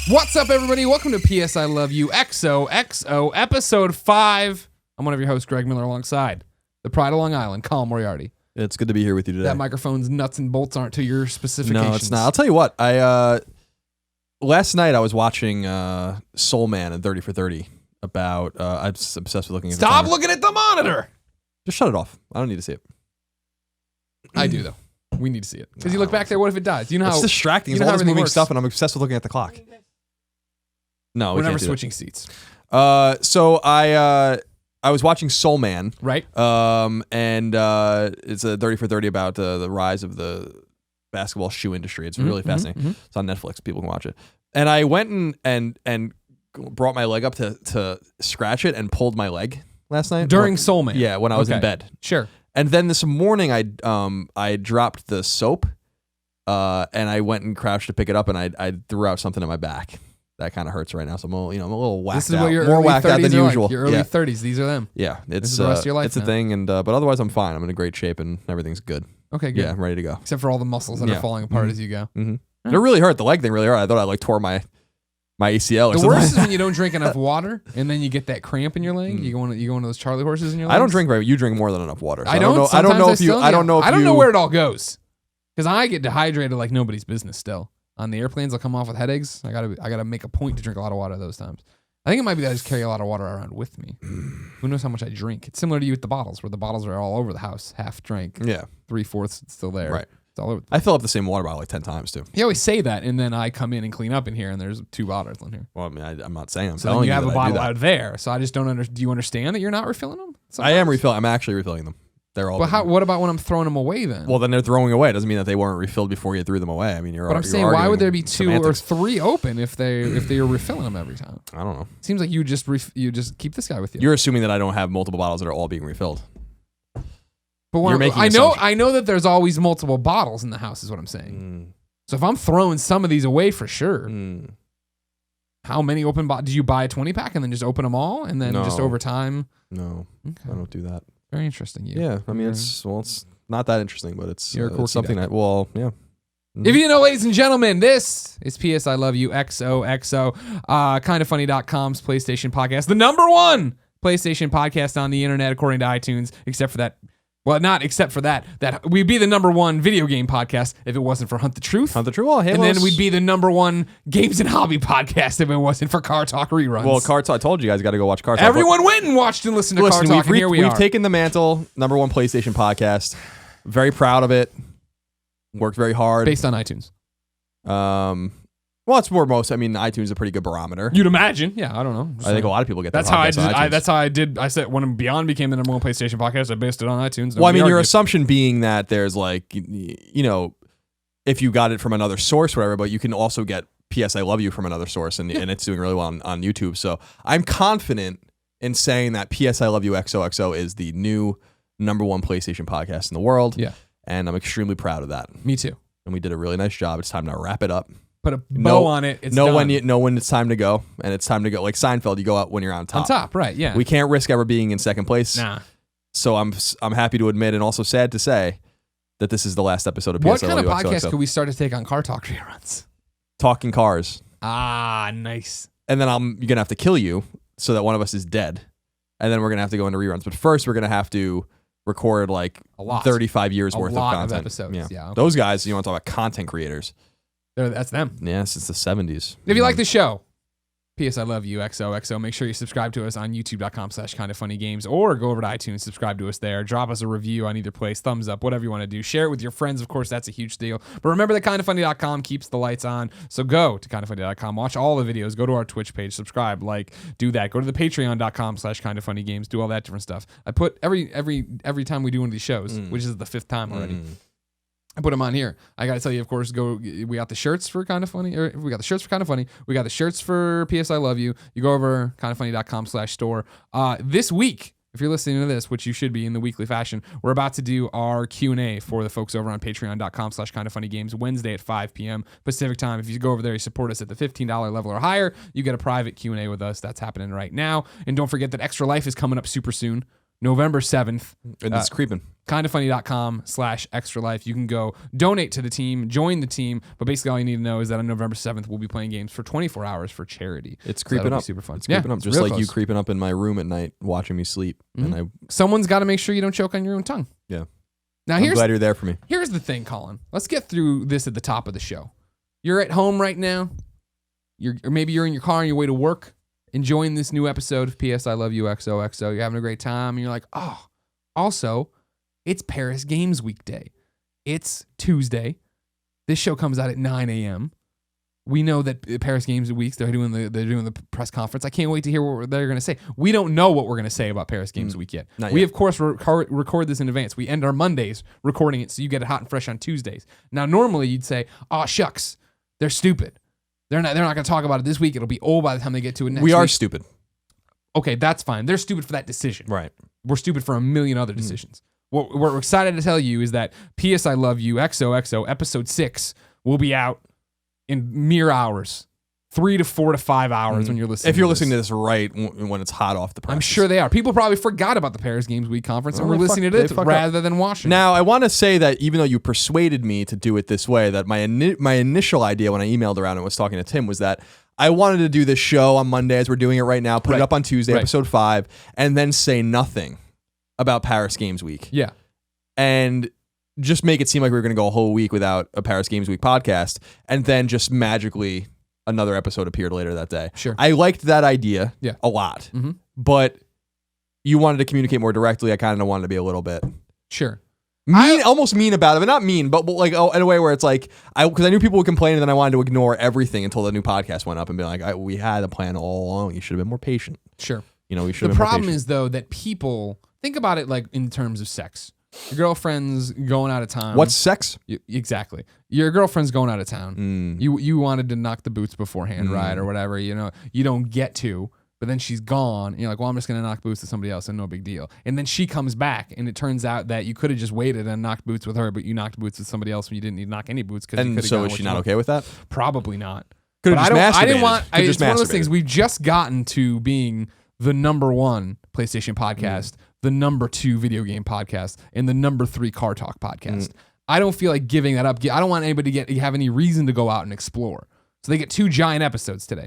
What's up, everybody? Welcome to P.S. I Love You, XOXO, Episode 5. I'm one of your hosts, Greg Miller, alongside the Pride of Long Island, Colin Moriarty. It's good to be here with you today. That microphone's nuts and bolts aren't to your specifications. No, it's not. I'll tell you what. Last night I was watching Soul Man and 30 for 30 about... I'm just obsessed with looking at Stop looking at the monitor! Just shut it off. I don't need to see it. I do, though. We need to see it. Because you look back there, what if it dies? You know how... It's distracting. It's all this moving stuff, and I'm obsessed with looking at the clock. No, we're never switching seats. So I was watching Soul Man, right? And it's a 30 for 30 about the rise of the basketball shoe industry. It's really fascinating. It's on Netflix. People can watch it. And I went and brought my leg up to scratch it and pulled my leg last night during Soul Man. Yeah, when I was in bed. Sure. And then this morning I dropped the soap, and I went and crouched to pick it up, and I threw out something in my back. That kind of hurts right now, so I'm a little whacked out. This is what your more early whacked 30s out than are usual. Like. Your early 30s, these are them. Yeah, this is the rest of your life. It's a thing, and but otherwise I'm fine. I'm in a great shape, and everything's good. Okay, good. Yeah, I'm ready to go. Except for all the muscles that are falling apart as you go. It really hurt. The leg thing really hurt. I thought I tore my ACL or something. The worst is when you don't drink enough water, and then you get that cramp in your leg. You go one of those Charlie horses in your legs. I don't drink very. You drink more than enough water. So I don't know. I don't know if you. I don't know. I don't know where it all goes, because I get dehydrated like nobody's business still. On the airplanes, I'll come off with headaches. I gotta make a point to drink a lot of water those times. I think it might be that I just carry a lot of water around with me. Who knows how much I drink? It's similar to you with the bottles, where the bottles are all over the house, half drank. Yeah. 3/4 still there. Right. It's all over. I fill up the same water bottle like 10 times too. You always say that, and then I come in and clean up in here, and there's 2 bottles in here. Well, I mean, I'm not saying. I'm so telling you have that a bottle out there. So I just don't understand. Do you understand that you're not refilling them? Sometimes? I am refilling. I'm actually refilling them. They're all. But what about when I'm throwing them away then? Well, then they're throwing away. It doesn't mean that they weren't refilled before you threw them away. I mean, But I'm saying, why would there be 2 or 3 open if you're refilling them every time? I don't know. Seems like you just keep this guy with you. You're assuming that I don't have multiple bottles that are all being refilled. But I know that there's always multiple bottles in the house, is what I'm saying. So if I'm throwing some of these away for sure, how many open bottles? Do you buy a 20-pack and then just open them all, and then just over time? No, okay. I don't do that. Very interesting. Yeah, I mean, it's not that interesting, but it's something duck. yeah. If you know, ladies and gentlemen, this is P.S. I Love You, XOXO, kindoffunny.com's PlayStation podcast, the #1 PlayStation podcast on the internet, according to iTunes, except for that. Well, not except for that we'd be the #1 video game podcast if it wasn't for Hunt the Truth. Hunt the Truth, well, and then we'd be the #1 games and hobby podcast if it wasn't for Car Talk reruns. Well, Car Talk, I told you guys got to go watch Car Talk. Everyone went and watched and listened to Car Talk, and here we are. We've taken the mantle, #1 PlayStation podcast. Very proud of it. Worked very hard. Based on iTunes. Well, it's more iTunes is a pretty good barometer. You'd imagine. Yeah, I don't know. I think a lot of people get that. That's how I did. I said when Beyond became the #1 PlayStation podcast, I based it on iTunes. Well, I mean, your assumption being that there's if you got it from another source, whatever, but you can also get P.S. I Love You from another source, and it's doing really well on YouTube. So I'm confident in saying that P.S. I Love You XOXO is the new #1 PlayStation podcast in the world. Yeah. And I'm extremely proud of that. Me too. And we did a really nice job. It's time to wrap it up. Put a bow on it. It's done. When it's time to go, and it's time to go. Like Seinfeld, you go out when you're on top. On top, right? Yeah. We can't risk ever being in second place. Nah. So I'm happy to admit, and also sad to say, that this is the last episode of PS I Love You. What kind of podcast could we start to take on Car Talk reruns? Talking cars. Ah, nice. And then you're gonna have to kill you so that one of us is dead, and then we're gonna have to go into reruns. But first, we're gonna have to record like a lot. 35 years worth of content. Of episodes. Yeah. Okay. Those guys, you want to talk about content creators? That's them. Yeah, since the 70s. If you like the show, P.S. I Love You, XOXO. Make sure you subscribe to us on youtube.com/kindoffunnygames, or go over to iTunes, subscribe to us there. Drop us a review on either place, thumbs up, whatever you want to do. Share it with your friends. Of course, that's a huge deal. But remember that kindoffunny.com keeps the lights on. So go to kindoffunny.com, watch all the videos, go to our Twitch page, subscribe, do that. Go to the patreon.com/kindoffunnygames, do all that different stuff. I put every time we do one of these shows, which is the 5th time already. I put them on here. I got to tell you, of course, we got the shirts for Kind of Funny. We got the shirts for Kind of Funny. We got the shirts for PS I Love You. You go over kindoffunny.com/store. This week, if you're listening to this, which you should be in the weekly fashion, we're about to do our Q&A for the folks over on patreon.com/kindoffunnygames Wednesday at 5 p.m. Pacific time. If you go over there, you support us at the $15 level or higher, you get a private Q&A with us. That's happening right now. And don't forget that Extra Life is coming up super soon. November 7th. And it's creeping. Kindafunny.com/extra life. You can go donate to the team, join the team. But basically, all you need to know is that on November 7th, we'll be playing games for 24 hours for charity. It's creeping up. Super fun. It's creeping up. it's Just real like close. you creeping up in my room at night, watching me sleep. And Someone's got to make sure you don't choke on your own tongue. Yeah. Now, I'm glad you're there for me. Here's the thing, Colin. Let's get through this at the top of the show. You're at home right now. Or maybe you're in your car on your way to work, enjoying this new episode of P.S. I Love You, XOXO. You're having a great time, and you're like, oh, also, it's Paris Games Week day. It's Tuesday. This show comes out at 9 a.m. We know that Paris Games Week, they're doing the press conference. I can't wait to hear what they're going to say. We don't know what we're going to say about Paris Games Week yet. We, of course, record this in advance. We end our Mondays recording it, so you get it hot and fresh on Tuesdays. Now, normally you'd say, oh, shucks, they're stupid. They're not going to talk about it this week. It'll be old by the time they get to it next week. We are stupid. Okay, that's fine. They're stupid for that decision. Right. We're stupid for a million other decisions. What we're excited to tell you is that P.S. I Love You, XOXO, episode 6 will be out in mere hours. 3 to 4 to 5 hours when you're listening. If you're listening to this right when it's hot off the press. I'm sure they are. People probably forgot about the Paris Games Week conference and were listening to it rather than watching. Now, I want to say that even though you persuaded me to do it this way, that my initial idea when I emailed around and was talking to Tim was that I wanted to do this show on Monday as we're doing it right now, put it up on Tuesday, episode 5, and then say nothing about Paris Games Week. Yeah. And just make it seem like we were going to go a whole week without a Paris Games Week podcast, and then just magically another episode appeared later that day. Sure. I liked that idea a lot, but you wanted to communicate more directly. I kind of wanted to be a little bit almost mean about it, but not mean, but like in a way where it's like, because I knew people would complain, and then I wanted to ignore everything until the new podcast went up and be like, we had a plan all along. You should have been more patient. Sure. We should. The problem is though that people think about it like in terms of sex. Your girlfriend's going out of town. What's sex? Exactly. Your girlfriend's going out of town. You wanted to knock the boots beforehand, right, or whatever. You don't get to, but then she's gone. And you're like, well, I'm just gonna knock boots to somebody else, and no big deal. And then she comes back, and it turns out that you could have just waited and knocked boots with her, but you knocked boots with somebody else when you didn't need to knock any boots. And so is she not okay with that? Probably not. Could have just masturbated. I didn't want. It's one of those things. We've just gotten to being the number 1 PlayStation podcast, the number 2 video game podcast, and the number 3 car talk podcast. I don't feel like giving that up. I don't want anybody to have any reason to go out and explore. So they get 2 giant episodes today.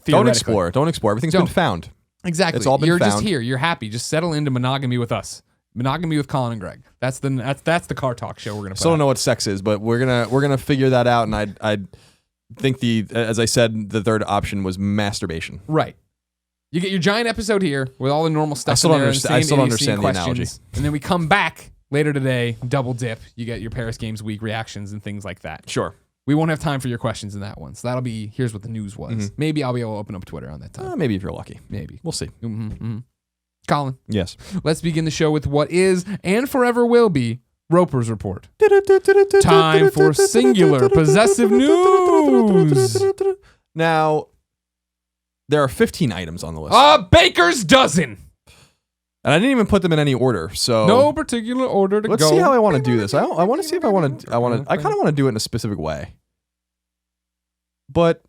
Don't explore. Everything's been found. Exactly. It's all been You're found. just here. You're happy. Just settle into monogamy with us. Monogamy with Colin and Greg. That's the car talk show we're gonna. Still don't know what sex is, but we're gonna figure that out. And I think as I said, the third option was masturbation. Right. You get your giant episode here with all the normal stuff. I still don't understand the analogy. And then we come back later today, double dip. You get your Paris Games Week reactions and things like that. Sure. We won't have time for your questions in that one. So that'll be, here's what the news was. Maybe I'll be able to open up Twitter on that time. Maybe if you're lucky. Maybe. We'll see. Colin. Yes. Let's begin the show with what is and forever will be Roper's Report. Time for singular possessive news. Now, there are 15 items on the list. A baker's dozen. And I didn't even put them in any order, so no particular order to go. Let's see how I want to do this. I want to see if I kind of want to do it in a specific way. But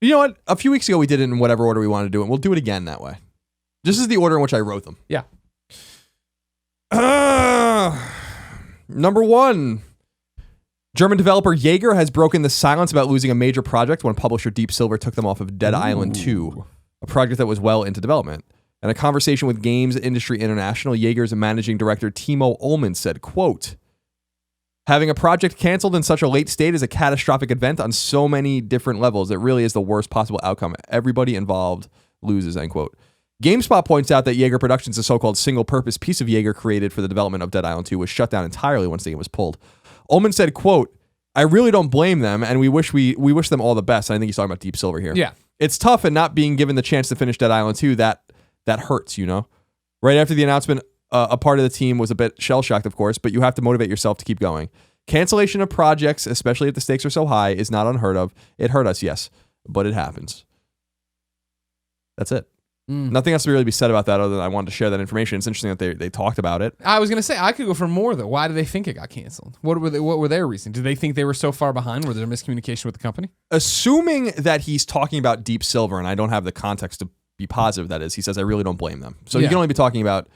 you know what? A few weeks ago we did it in whatever order we wanted to do it. We'll do it again that way. This is the order in which I wrote them. Yeah. Number 1. German developer Jaeger has broken the silence about losing a major project when publisher Deep Silver took them off of Dead Island 2, a project that was well into development. In a conversation with Games Industry International, Jaeger's managing director Timo Ullman said, quote, having a project canceled in such a late state is a catastrophic event on so many different levels. It really is the worst possible outcome. Everybody involved loses, end quote. GameSpot points out that Jaeger Productions, a so-called single-purpose piece of Jaeger created for the development of Dead Island 2, was shut down entirely once the game was pulled. Ullman said, quote, I really don't blame them, and we wish them all the best. And I think he's talking about Deep Silver here. Yeah. It's tough, and not being given the chance to finish Dead Island 2, that hurts, Right after the announcement, a part of the team was a bit shell-shocked, of course, but you have to motivate yourself to keep going. Cancellation of projects, especially if the stakes are so high, is not unheard of. It hurt us, yes, but it happens. That's it. Nothing else to really be said about that other than I wanted to share that information. It's interesting that they talked about it. I was going to say, I could go for more, though. Why do they think it got canceled? What were their reasons? Did they think they were so far behind? Were there miscommunication with the company? Assuming that he's talking about Deep Silver, and I don't have the context to be positive that is, he says, I really don't blame them. So you can only be talking about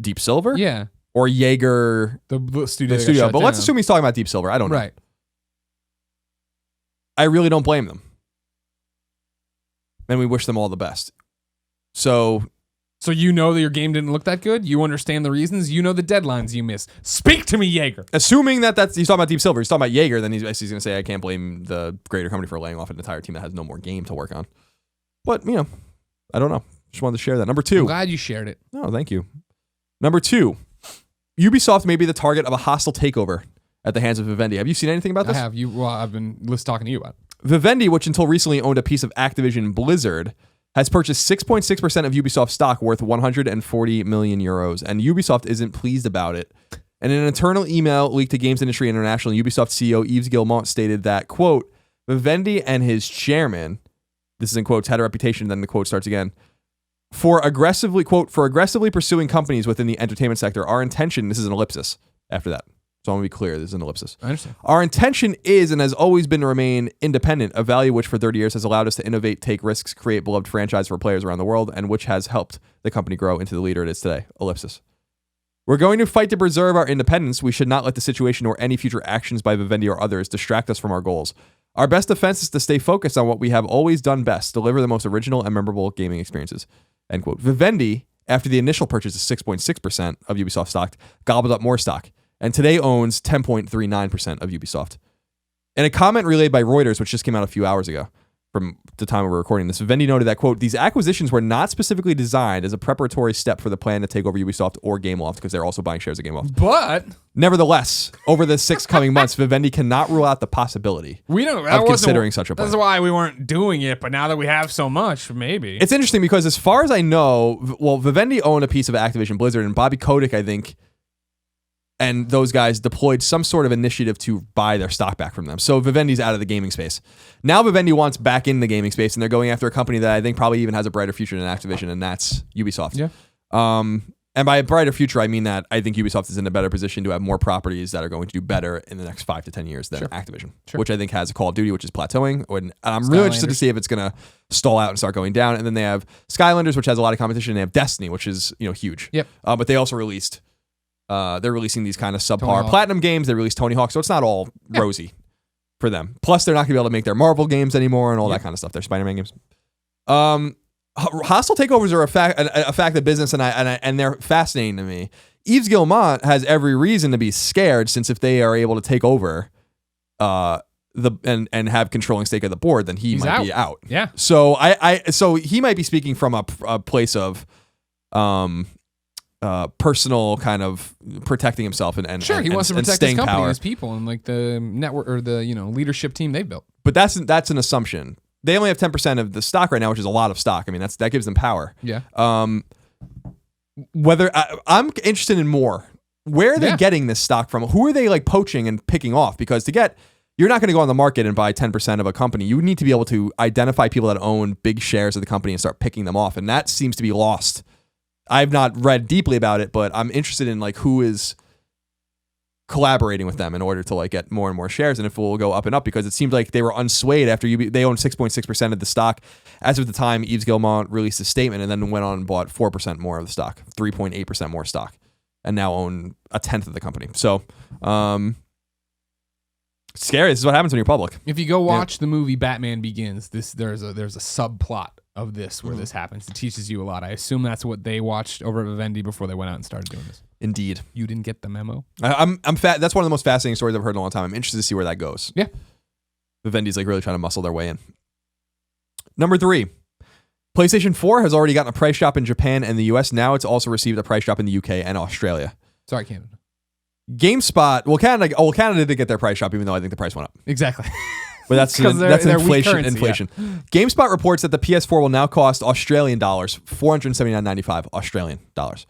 Deep Silver? Yeah. Or Jaeger, The studio. the studio. But let's assume he's talking about Deep Silver. I don't know. Right. I really don't blame them. And we wish them all the best. So you know that your game didn't look that good? You understand the reasons? You know the deadlines you missed. Speak to me, Jaeger. assuming he's talking about Deep Silver, he's talking about Jaeger, then he's going to say, I can't blame the greater company for laying off an entire team that has no more game to work on. But, I don't know. Just wanted to share that. Number 2. I'm glad you shared it. No, thank you. Number 2. Ubisoft may be the target of a hostile takeover at the hands of Vivendi. Have you seen anything about this? I have. I've been talking to you about it. Vivendi, which until recently owned a piece of Activision Blizzard, has purchased 6.6% of Ubisoft stock worth 140 million euros, and Ubisoft isn't pleased about it. In an internal email leaked to Games Industry International, Ubisoft CEO Yves Guillemot stated that, quote, Vivendi and his chairman, this is in quotes, had a reputation, then the quote starts again, for aggressively pursuing companies within the entertainment sector. Our intention, this is an ellipsis after that. So I want to be clear, this is an ellipsis. I understand. Our intention is and has always been to remain independent, a value which for 30 years has allowed us to innovate, take risks, create beloved franchise for players around the world, and which has helped the company grow into the leader it is today. Ellipsis. We're going to fight to preserve our independence. We should not let the situation or any future actions by Vivendi or others distract us from our goals. Our best defense is to stay focused on what we have always done best, deliver the most original and memorable gaming experiences. End quote. Vivendi, after the initial purchase of 6.6% of Ubisoft stock, gobbled up more stock, and today owns 10.39% of Ubisoft. In a comment relayed by Reuters, which just came out a few hours ago from the time we were recording this, Vivendi noted that, quote, these acquisitions were not specifically designed as a preparatory step for the plan to take over Ubisoft or Gameloft, because they're also buying shares of Gameloft. But nevertheless, over the 6 coming months, Vivendi cannot rule out the possibility of considering such a plan. That's why we weren't doing it, but now that we have so much, maybe. It's interesting because as far as I know, Vivendi owned a piece of Activision Blizzard, and Bobby Kotick, I think, and those guys deployed some sort of initiative to buy their stock back from them. So Vivendi's out of the gaming space. Now Vivendi wants back in the gaming space, and they're going after a company that I think probably even has a brighter future than Activision, and that's Ubisoft. Yeah. And by a brighter future, I mean that I think Ubisoft is in a better position to have more properties that are going to do better in the next 5 to 10 years than Activision, which I think has a Call of Duty, which is plateauing. And I'm really interested to see if it's going to stall out and start going down. And then they have Skylanders, which has a lot of competition. And they have Destiny, which is huge. Yep. But they also released, they're releasing these kind of subpar Platinum games. They released Tony Hawk, so it's not all rosy for them. Plus, they're not going to be able to make their Marvel games anymore and all that kind of stuff. Their Spider-Man games. Hostile takeovers are a fact of business, and they're fascinating to me. Yves Guillemot has every reason to be scared, since if they are able to take over and have controlling stake of the board, then he's might be out. Yeah. So so he might be speaking from a place of personal kind of protecting himself and he wants to protect his company, power. his people, and like the network or the leadership team they've built. But that's an assumption. They only have 10% of the stock right now, which is a lot of stock. I mean, that gives them power. Yeah. Whether I'm interested in more. Where are they getting this stock from? Who are they like poaching and picking off? Because you're not going to go on the market and buy 10% of a company. You need to be able to identify people that own big shares of the company and start picking them off. And that seems to be lost. I've not read deeply about it, but I'm interested in like who is collaborating with them in order to like get more and more shares, and if it will go up and up, because it seemed like they were unswayed after they owned 6.6% of the stock as of the time Yves Guillemot released a statement, and then went on and bought 4% more of the stock, 3.8% more stock, and now own a tenth of the company. So scary. This is what happens when you're public. If you go watch the movie Batman Begins, there's a subplot of this where this happens. It teaches you a lot. I assume that's what they watched over at Vivendi before they went out and started doing this. Indeed. You didn't get the memo? That's one of the most fascinating stories I've heard in a long time. I'm interested to see where that goes. Yeah. Vivendi's like really trying to muscle their way in. Number 3. PlayStation 4 has already gotten a price drop in Japan and the US. Now it's also received a price drop in the UK and Australia. Sorry, Canada. GameSpot, Canada did get their price drop, even though I think the price went up. Exactly. But that's inflation. Yeah. GameSpot reports that the PS4 will now cost Australian dollars, $479.95 Australian dollars,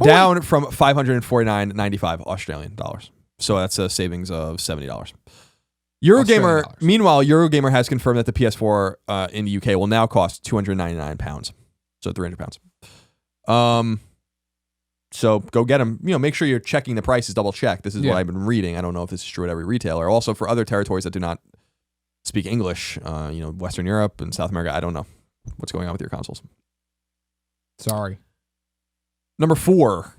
down from $549.95 Australian dollars. So that's a savings of $70. Meanwhile, Eurogamer has confirmed that the PS4 in the UK will now cost £299, so £300. So go get them. Make sure you're checking the prices, double check. This is what I've been reading. I don't know if this is true at every retailer. Also for other territories that do not speak English, Western Europe and South America. I don't know what's going on with your consoles. Sorry. Number 4,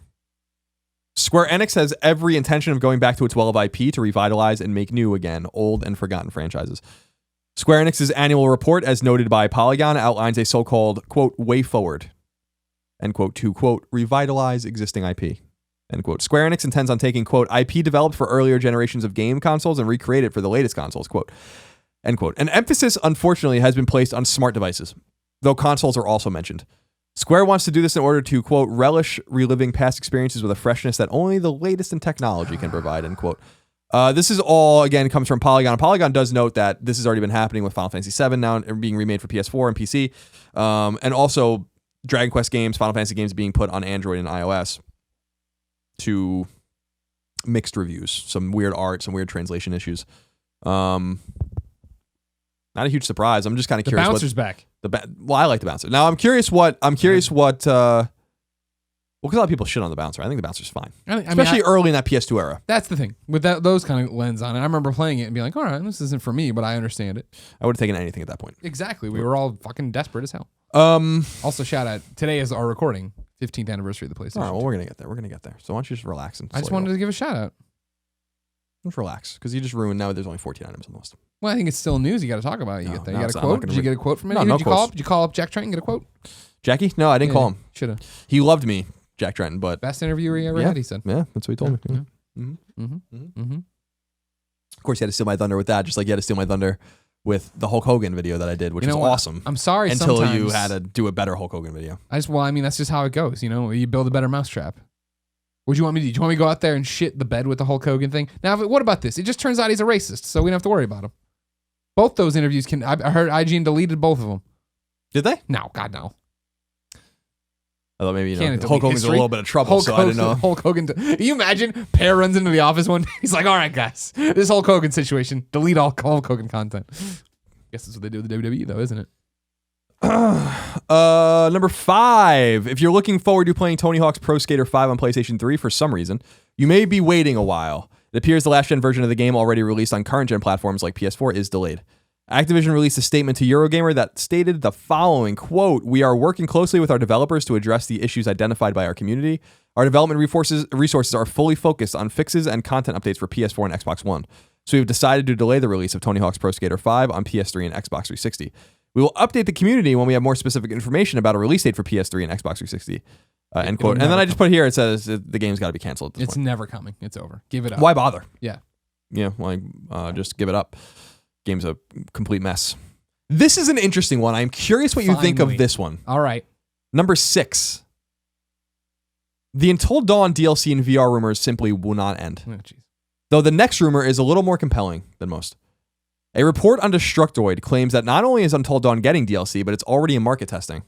Square Enix has every intention of going back to its well of IP to revitalize and make new again old and forgotten franchises. Square Enix's annual report, as noted by Polygon, outlines a so-called, quote, way forward, end quote, to, quote, revitalize existing IP, end quote. Square Enix intends on taking, quote, IP developed for earlier generations of game consoles and recreate it for the latest consoles, quote, end quote. An emphasis, unfortunately, has been placed on smart devices, though consoles are also mentioned. Square wants to do this in order to, quote, relish reliving past experiences with a freshness that only the latest in technology can provide, end quote. This is all, again, comes from Polygon. Polygon does note that this has already been happening with Final Fantasy VII now being remade for PS4 and PC, and also Dragon Quest games, Final Fantasy games being put on Android and iOS to mixed reviews, some weird art, some weird translation issues. Not a huge surprise. I'm just kind of curious. The bouncer's back. Well, I like the bouncer. Now I'm curious what. Because a lot of people shit on the bouncer. I think the bouncer's fine, especially early in that PS2 era. That's the thing with those kind of lens on it. I remember playing it and being like, "All right, this isn't for me," but I understand it. I would have taken anything at that point. Exactly. We were all fucking desperate as hell. Also, shout out. Today is our recording, 15th anniversary of the PlayStation. All right, well, we're gonna get there. So why don't you just relax and? I just wanted to give a shout out. Just relax, because you just ruined. Now there's only 14 items on the list. Well, I think it's still news. You got to talk about it. You get there. You got a quote? Did you get a quote from it? No, Did you call up Jack Trenton and get a quote? Jackie? No, I didn't call him. Should have. He loved me, Jack Trenton, but best interviewer he ever had. He said. Yeah, that's what he told me. Yeah. Of course, he had to steal my thunder with that, just like he had to steal my thunder with the Hulk Hogan video that I did, which was awesome. I'm sorry. Until you had to do a better Hulk Hogan video. That's just how it goes. You build a better mousetrap. What do you want me to do? Do you want me to go out there and shit the bed with the Hulk Hogan thing? Now, what about this? It just turns out he's a racist, so we don't have to worry about him. Both those interviews I heard IGN deleted both of them. Did they? No, God, no. I thought maybe Hulk Hogan's in a little bit of trouble, I didn't know. Hulk Hogan. Can you imagine? Pear runs into the office one day. He's like, "All right, guys, this Hulk Hogan situation. Delete all Hulk Hogan content." Guess that's what they do with the WWE, though, isn't it? Number 5. If you're looking forward to playing Tony Hawk's Pro Skater 5 on PlayStation 3 for some reason, you may be waiting a while. It appears the last-gen version of the game, already released on current-gen platforms like PS4, is delayed. Activision released a statement to Eurogamer that stated the following, quote, "We are working closely with our developers to address the issues identified by our community. Our development resources are fully focused on fixes and content updates for PS4 and Xbox One. So we've decided to delay the release of Tony Hawk's Pro Skater 5 on PS3 and Xbox 360. We will update the community when we have more specific information about a release date for PS3 and Xbox 360. End quote. And then I just put here, it says the game's got to be canceled at this point. Never coming. It's over. Give it up. Why bother? Yeah. Yeah, just give it up. Game's a complete mess. This is an interesting one. I'm curious what you think of this one. All right. Number 6. The Until Dawn DLC and VR rumors simply will not end. Oh, geez. Though the next rumor is a little more compelling than most. A report on Destructoid claims that not only is Until Dawn getting DLC, but it's already in market testing.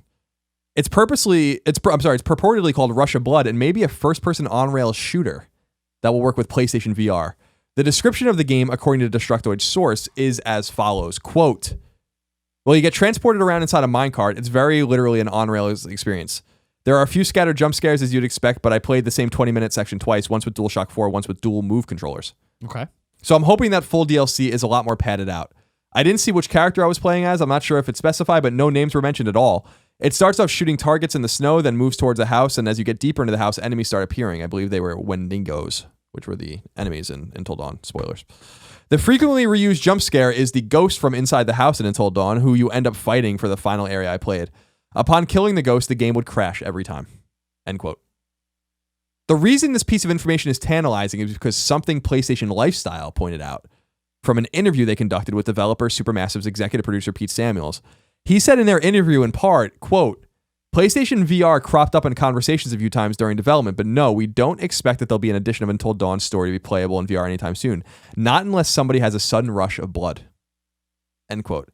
It's purportedly called Rush of Blood and may be a first-person on-rails shooter that will work with PlayStation VR. The description of the game, according to Destructoid's source, is as follows, quote, "Well, you get transported around inside a minecart. It's very literally an on-rails experience. There are a few scattered jump scares as you'd expect, but I played the same 20-minute section twice, once with DualShock 4, once with dual move controllers." Okay. So I'm hoping that full DLC is a lot more padded out. I didn't see which character I was playing as. I'm not sure if it's specified, but no names were mentioned at all. It starts off shooting targets in the snow, then moves towards a house, and as you get deeper into the house, enemies start appearing. I believe they were Wendigos, which were the enemies in Until Dawn. Spoilers. The frequently reused jump scare is the ghost from inside the house in Until Dawn, who you end up fighting for the final area I played. Upon killing the ghost, the game would crash every time. End quote. The reason this piece of information is tantalizing is because something PlayStation Lifestyle pointed out from an interview they conducted with developer Supermassive's executive producer Pete Samuels. He said in their interview in part, quote, "PlayStation VR cropped up in conversations a few times during development, but no, we don't expect that there'll be an addition of Until Dawn's story to be playable in VR anytime soon. Not unless somebody has a sudden rush of blood." End quote.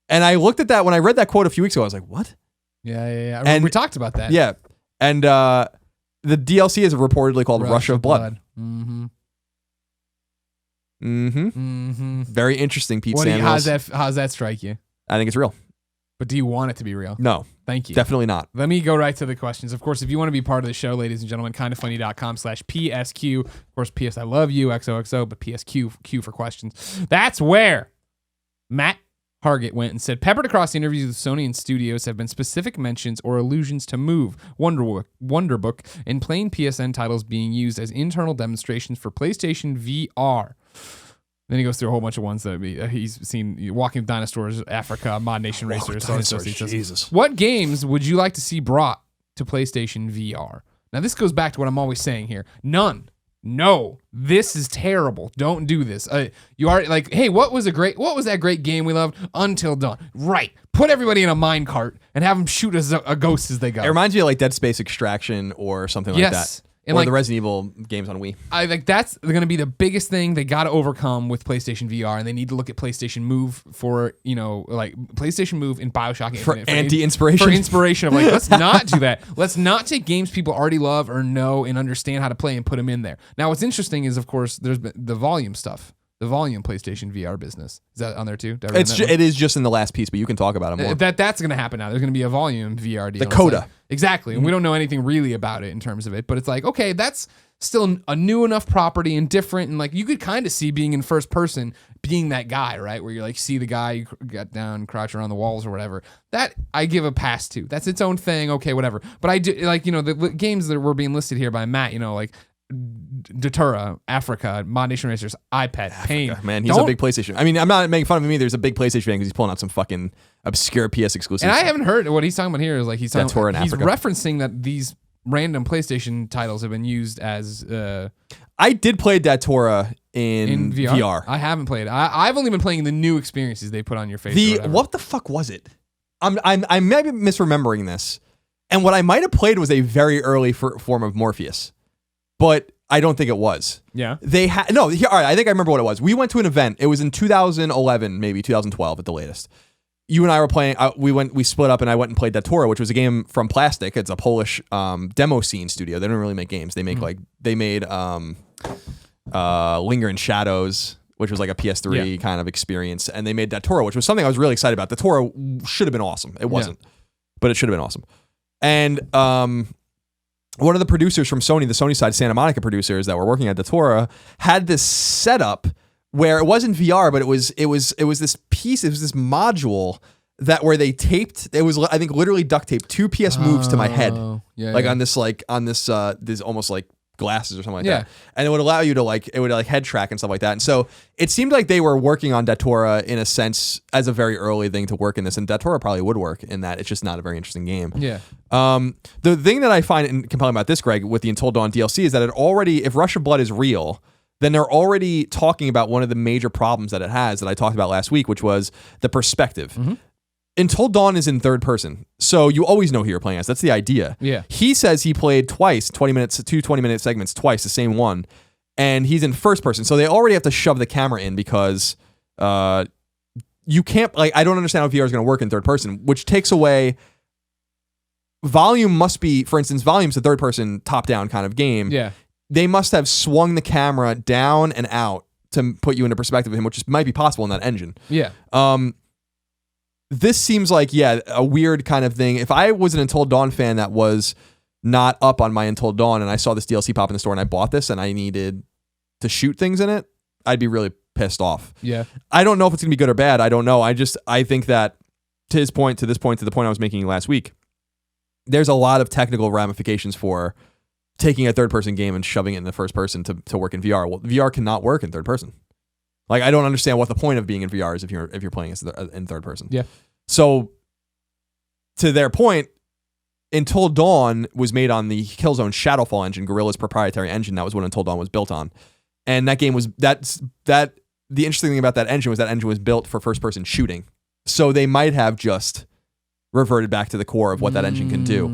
And I looked at that when I read that quote a few weeks ago. I was like, what? Yeah. And we talked about that. Yeah. And the DLC is reportedly called Rush of Blood. Very interesting, Pete Samuels. How's that strike you? I think it's real. But do you want it to be real? No. Thank you. Definitely not. Let me go right to the questions. Of course, if you want to be part of the show, ladies and gentlemen, kindoffunny.com/PSQ. Of course, PS I love you, XOXO, but PSQ, Q for questions. That's where Matt Hargett went and said, peppered across the interviews with Sony and studios have been specific mentions or allusions to Move, Wonderbook, and plain PSN titles being used as internal demonstrations for PlayStation VR. Then he goes through a whole bunch of ones that he's seen: Walking with Dinosaurs, Africa, Mod Nation Racers. Jesus. What games would you like to see brought to PlayStation VR? Now, this goes back to what I'm always saying here. None. No, this is terrible. Don't do this. You are like, hey, what was that great game we loved? Until Dawn. Right. Put everybody in a minecart and have them shoot a ghost as they go. It reminds me of like Dead Space Extraction or something like that. And or like, the Resident Evil games on Wii. I think that's going to be the biggest thing they got to overcome with PlayStation VR, and they need to look at PlayStation Move for, like PlayStation Move and BioShock Infinite. For anti-inspiration? For inspiration of like, let's not do that. Let's not take games people already love or know and understand how to play and put them in there. Now, what's interesting is, of course, there's been the volume stuff. The volume PlayStation VR business. Is that on there too? It is just in the last piece, but you can talk about it more. That's going to happen now. There's going to be a volume VR deal. The Coda. Like, exactly. And we don't know anything really about it in terms of it, but it's like, okay, that's still a new enough property and different. And like, you could kind of see being in first person, being that guy, right? Where you like see the guy, you get down, crouch around the walls or whatever. That I give a pass to. That's its own thing. Okay, whatever. But I do like, the games that were being listed here by Matt, like Datura, Africa, Mod Nation Racers, iPad, Pain. Man, he's a big PlayStation. I mean, I'm not making fun of him either. There's a big PlayStation fan because he's pulling out some fucking obscure PS exclusives. And I haven't heard what he's talking about here. Is like he's Africa. Referencing that these random PlayStation titles have been used as. I did play Datura in VR. I haven't played it. I've only been playing the new experiences they put on your face. What the fuck was it? I may be misremembering this, and what I might have played was a very early form of Morpheus. But I don't think it was. Yeah. All right, I think I remember what it was. We went to an event. It was in 2011, maybe 2012 at the latest. You and I were playing, we split up and I went and played Datura, which was a game from Plastic. It's a Polish demo scene studio. They don't really make games. They make they made Linger in Shadows, which was like a PS3 kind of experience. And they made Datura, which was something I was really excited about. Datura should have been awesome. It wasn't, but it should have been awesome. And, one of the producers from Sony, the Sony side, Santa Monica producers that were working at Datura, had this setup where it wasn't VR, but it was this piece, it was this module where they taped. It was, I think, literally duct taped 2 PS Moves to my head, on this this almost like glasses or something like that, and it would allow you to head track and stuff like that. And so it seemed like they were working on Datura in a sense as a very early thing to work in this, and Datura probably would work in that. It's just not a very interesting game. The thing that I find compelling about this, Greg, with the Until Dawn DLC is that if Rush of Blood is real, then they're already talking about one of the major problems that it has that I talked about last week, which was the perspective. Mm-hmm. Until Dawn is in third person, so you always know who you're playing as. That's the idea. Yeah. He says he played twice, 20 minutes, 2 20-minute segments twice, the same one, and he's in first person. So they already have to shove the camera in because you can't, I don't understand how VR is going to work in third person, which takes away. Volume must be, for instance, Volume's a third person top down kind of game. Yeah. They must have swung the camera down and out to put you into perspective of him, which might be possible in that engine. Yeah. This seems like, a weird kind of thing. If I was an Until Dawn fan that was not up on my Until Dawn and I saw this DLC pop in the store and I bought this and I needed to shoot things in it, I'd be really pissed off. Yeah. I don't know if it's going to be good or bad. I don't know. I think that to the point I was making last week, there's a lot of technical ramifications for taking a third-person game and shoving it in the first person to work in VR. Well, VR cannot work in third person. Like, I don't understand what the point of being in VR is if you're playing in third person. Yeah. So, to their point, Until Dawn was made on the Killzone Shadowfall engine, Guerrilla's proprietary engine. That was what Until Dawn was built on, and that game was the interesting thing about that engine was built for first-person shooting. So they might have just reverted back to the core of what that engine can do,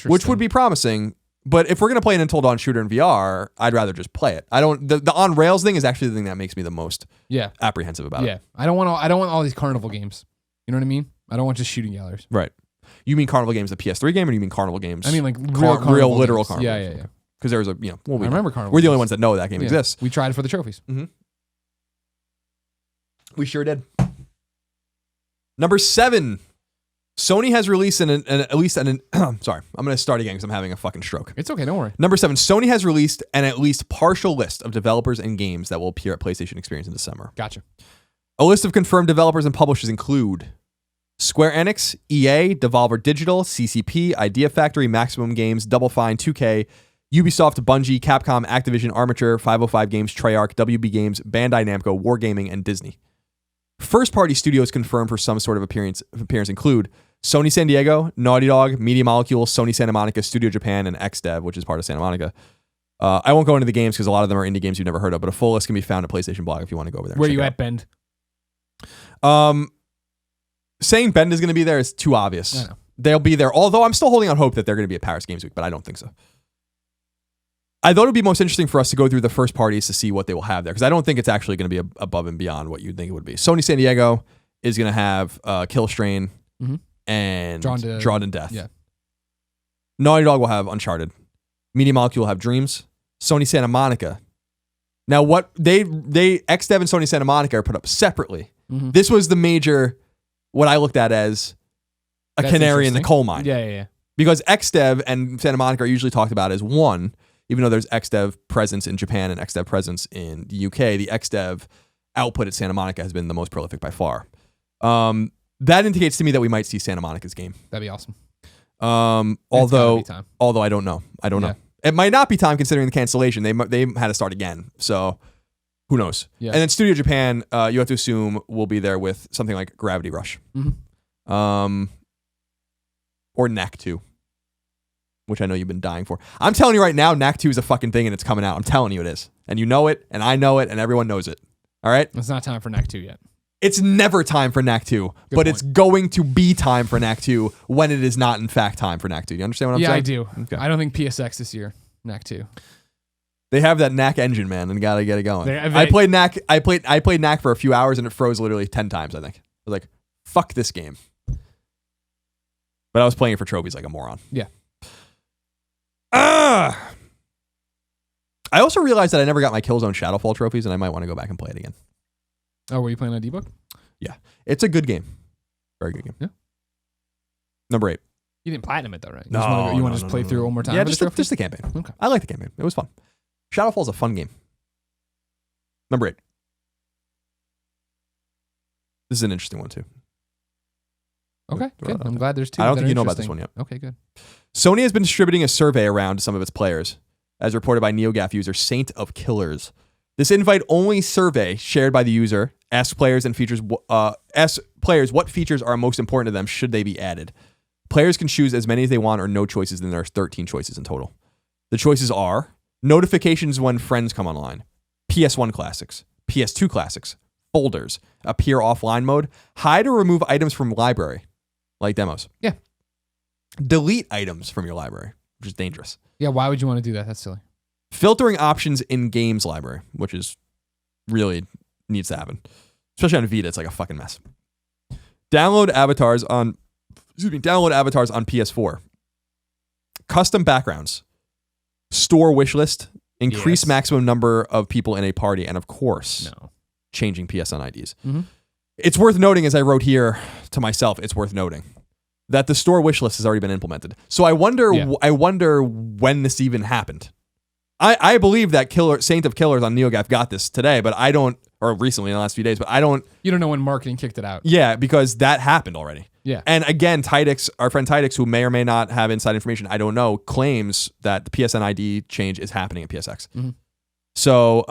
which would be promising. But if we're going to play an Until Dawn shooter in VR, I'd rather just play it. The on rails thing is actually the thing that makes me the most apprehensive about it. Yeah. I don't want all these carnival games. You know what I mean? I don't want just shooting galleries. Right. You mean Carnival Games, the PS3 game, or do you mean Carnival Games? I mean like real literal games. Carnival. Yeah. Because there was I remember Carnival. We're the only ones that know that game exists. We tried it for the trophies. Mm-hmm. We sure did. Number 7. Sony has released sorry, I'm going to start again because I'm having a fucking stroke. It's okay, don't worry. Number 7, Sony has released an at least partial list of developers and games that will appear at PlayStation Experience in December. Gotcha. A list of confirmed developers and publishers include Square Enix, EA, Devolver Digital, CCP, Idea Factory, Maximum Games, Double Fine, 2K, Ubisoft, Bungie, Capcom, Activision, Armature, 505 Games, Treyarch, WB Games, Bandai Namco, Wargaming, and Disney. First-party studios confirmed for some sort of appearance include Sony San Diego, Naughty Dog, Media Molecule, Sony Santa Monica, Studio Japan, and XDev, which is part of Santa Monica. I won't go into the games because a lot of them are indie games you've never heard of, but a full list can be found at PlayStation Blog if you want to go over there. Where you at, Bend? Saying Bend is going to be there is too obvious. I know. They'll be there, although I'm still holding out hope that they're going to be at Paris Games Week, but I don't think so. I thought it would be most interesting for us to go through the first parties to see what they will have there, because I don't think it's actually going to be above and beyond what you'd think it would be. Sony San Diego is going to have Kill Strain and Drawn to Death. Yeah. Naughty Dog will have Uncharted. Media Molecule will have Dreams. Sony Santa Monica. Now, what they XDev and Sony Santa Monica are put up separately. This was the major, what I looked at as a canary in the coal mine. Yeah. Because XDev and Santa Monica are usually talked about as one, even though there's XDev presence in Japan and XDev presence in the UK. The XDev output at Santa Monica has been the most prolific by far. That indicates to me that we might see Santa Monica's game. That'd be awesome. Although I don't know. Know. It might not be time considering the cancellation. They had to start again. So who knows? Yeah. And then Studio Japan, you have to assume will be there with something like Gravity Rush. Or Knack 2, which I know you've been dying for. I'm telling you right now, Knack 2 is a fucking thing and it's coming out. I'm telling you it is. And you know it, and I know it, and everyone knows it. All right? It's not time for Knack 2 yet. It's never time for Knack 2, but it's going to be time for Knack 2 when it is not, in fact, time for Knack 2. You understand what I'm saying? Yeah, I do. Okay. I don't think PSX this year, Knack 2. They have that Knack engine, man, and gotta get it going. I played Knack. I played Knack for a few hours, and it froze literally 10 times, I think. I was like, fuck this game. But I was playing it for trophies like a moron. Yeah. I also realized that I never got my Killzone Shadowfall trophies, and I might want to go back and play it again. Oh, were you playing on D-Book? Yeah. It's a good game. Very good game. Yeah. Number 8. You didn't platinum it, though, right? You want to just play through it one more time? Yeah, just the campaign. Okay. I like the campaign. It was fun. Shadowfall's a fun game. Number 8. This is an interesting one, too. Okay, good. I'm glad there's 2. I don't think you know about this one yet. Okay, good. Sony has been distributing a survey around to some of its players, as reported by NeoGAF user Saint of Killers. This invite-only survey shared by the user asks players what features are most important to them should they be added. Players can choose as many as they want or no choices, and there are 13 choices in total. The choices are notifications when friends come online, PS1 classics, PS2 classics, folders, appear offline mode, hide or remove items from library, like demos. Yeah. Delete items from your library, which is dangerous. Yeah, why would you want to do that? That's silly. Filtering options in games library, which is really needs to happen. Especially on Vita, it's like a fucking mess. Download avatars on PS4. Custom backgrounds. Store wishlist. Increase maximum number of people in a party. And of course, changing PSN IDs. It's worth noting, as I wrote here to myself, it's worth noting that the store wishlist has already been implemented. So I wonder when this even happened. I believe that Saint of Killers on NeoGAF got this today, but I don't, or recently in the last few days, but I don't. You don't know when marketing kicked it out. Yeah, because that happened already. Yeah. And again, Tidix, our friend Tidix, who may or may not have inside information, I don't know, claims that the PSN ID change is happening at PSX. So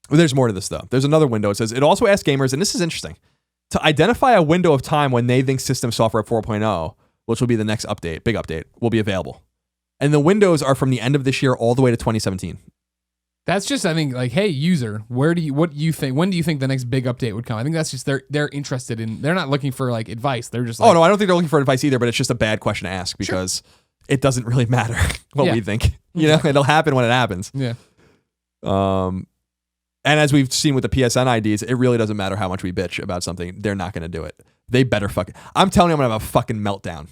there's more to this, though. There's another window. It says, it also asks gamers, and this is interesting, to identify a window of time when they think System Software 4.0, which will be the next update, big update, will be available. And the windows are from the end of this year all the way to 2017. That's just, I think, like, hey, user, what do you think? When do you think the next big update would come? I think that's just they're interested in. They're not looking for like advice. They're just like, oh no, I don't think they're looking for advice either. But it's just a bad question to ask because it doesn't really matter what we think. You know, it'll happen when it happens. Yeah. And as we've seen with the PSN IDs, it really doesn't matter how much we bitch about something. They're not going to do it. They better I'm telling you, I'm going to have a fucking meltdown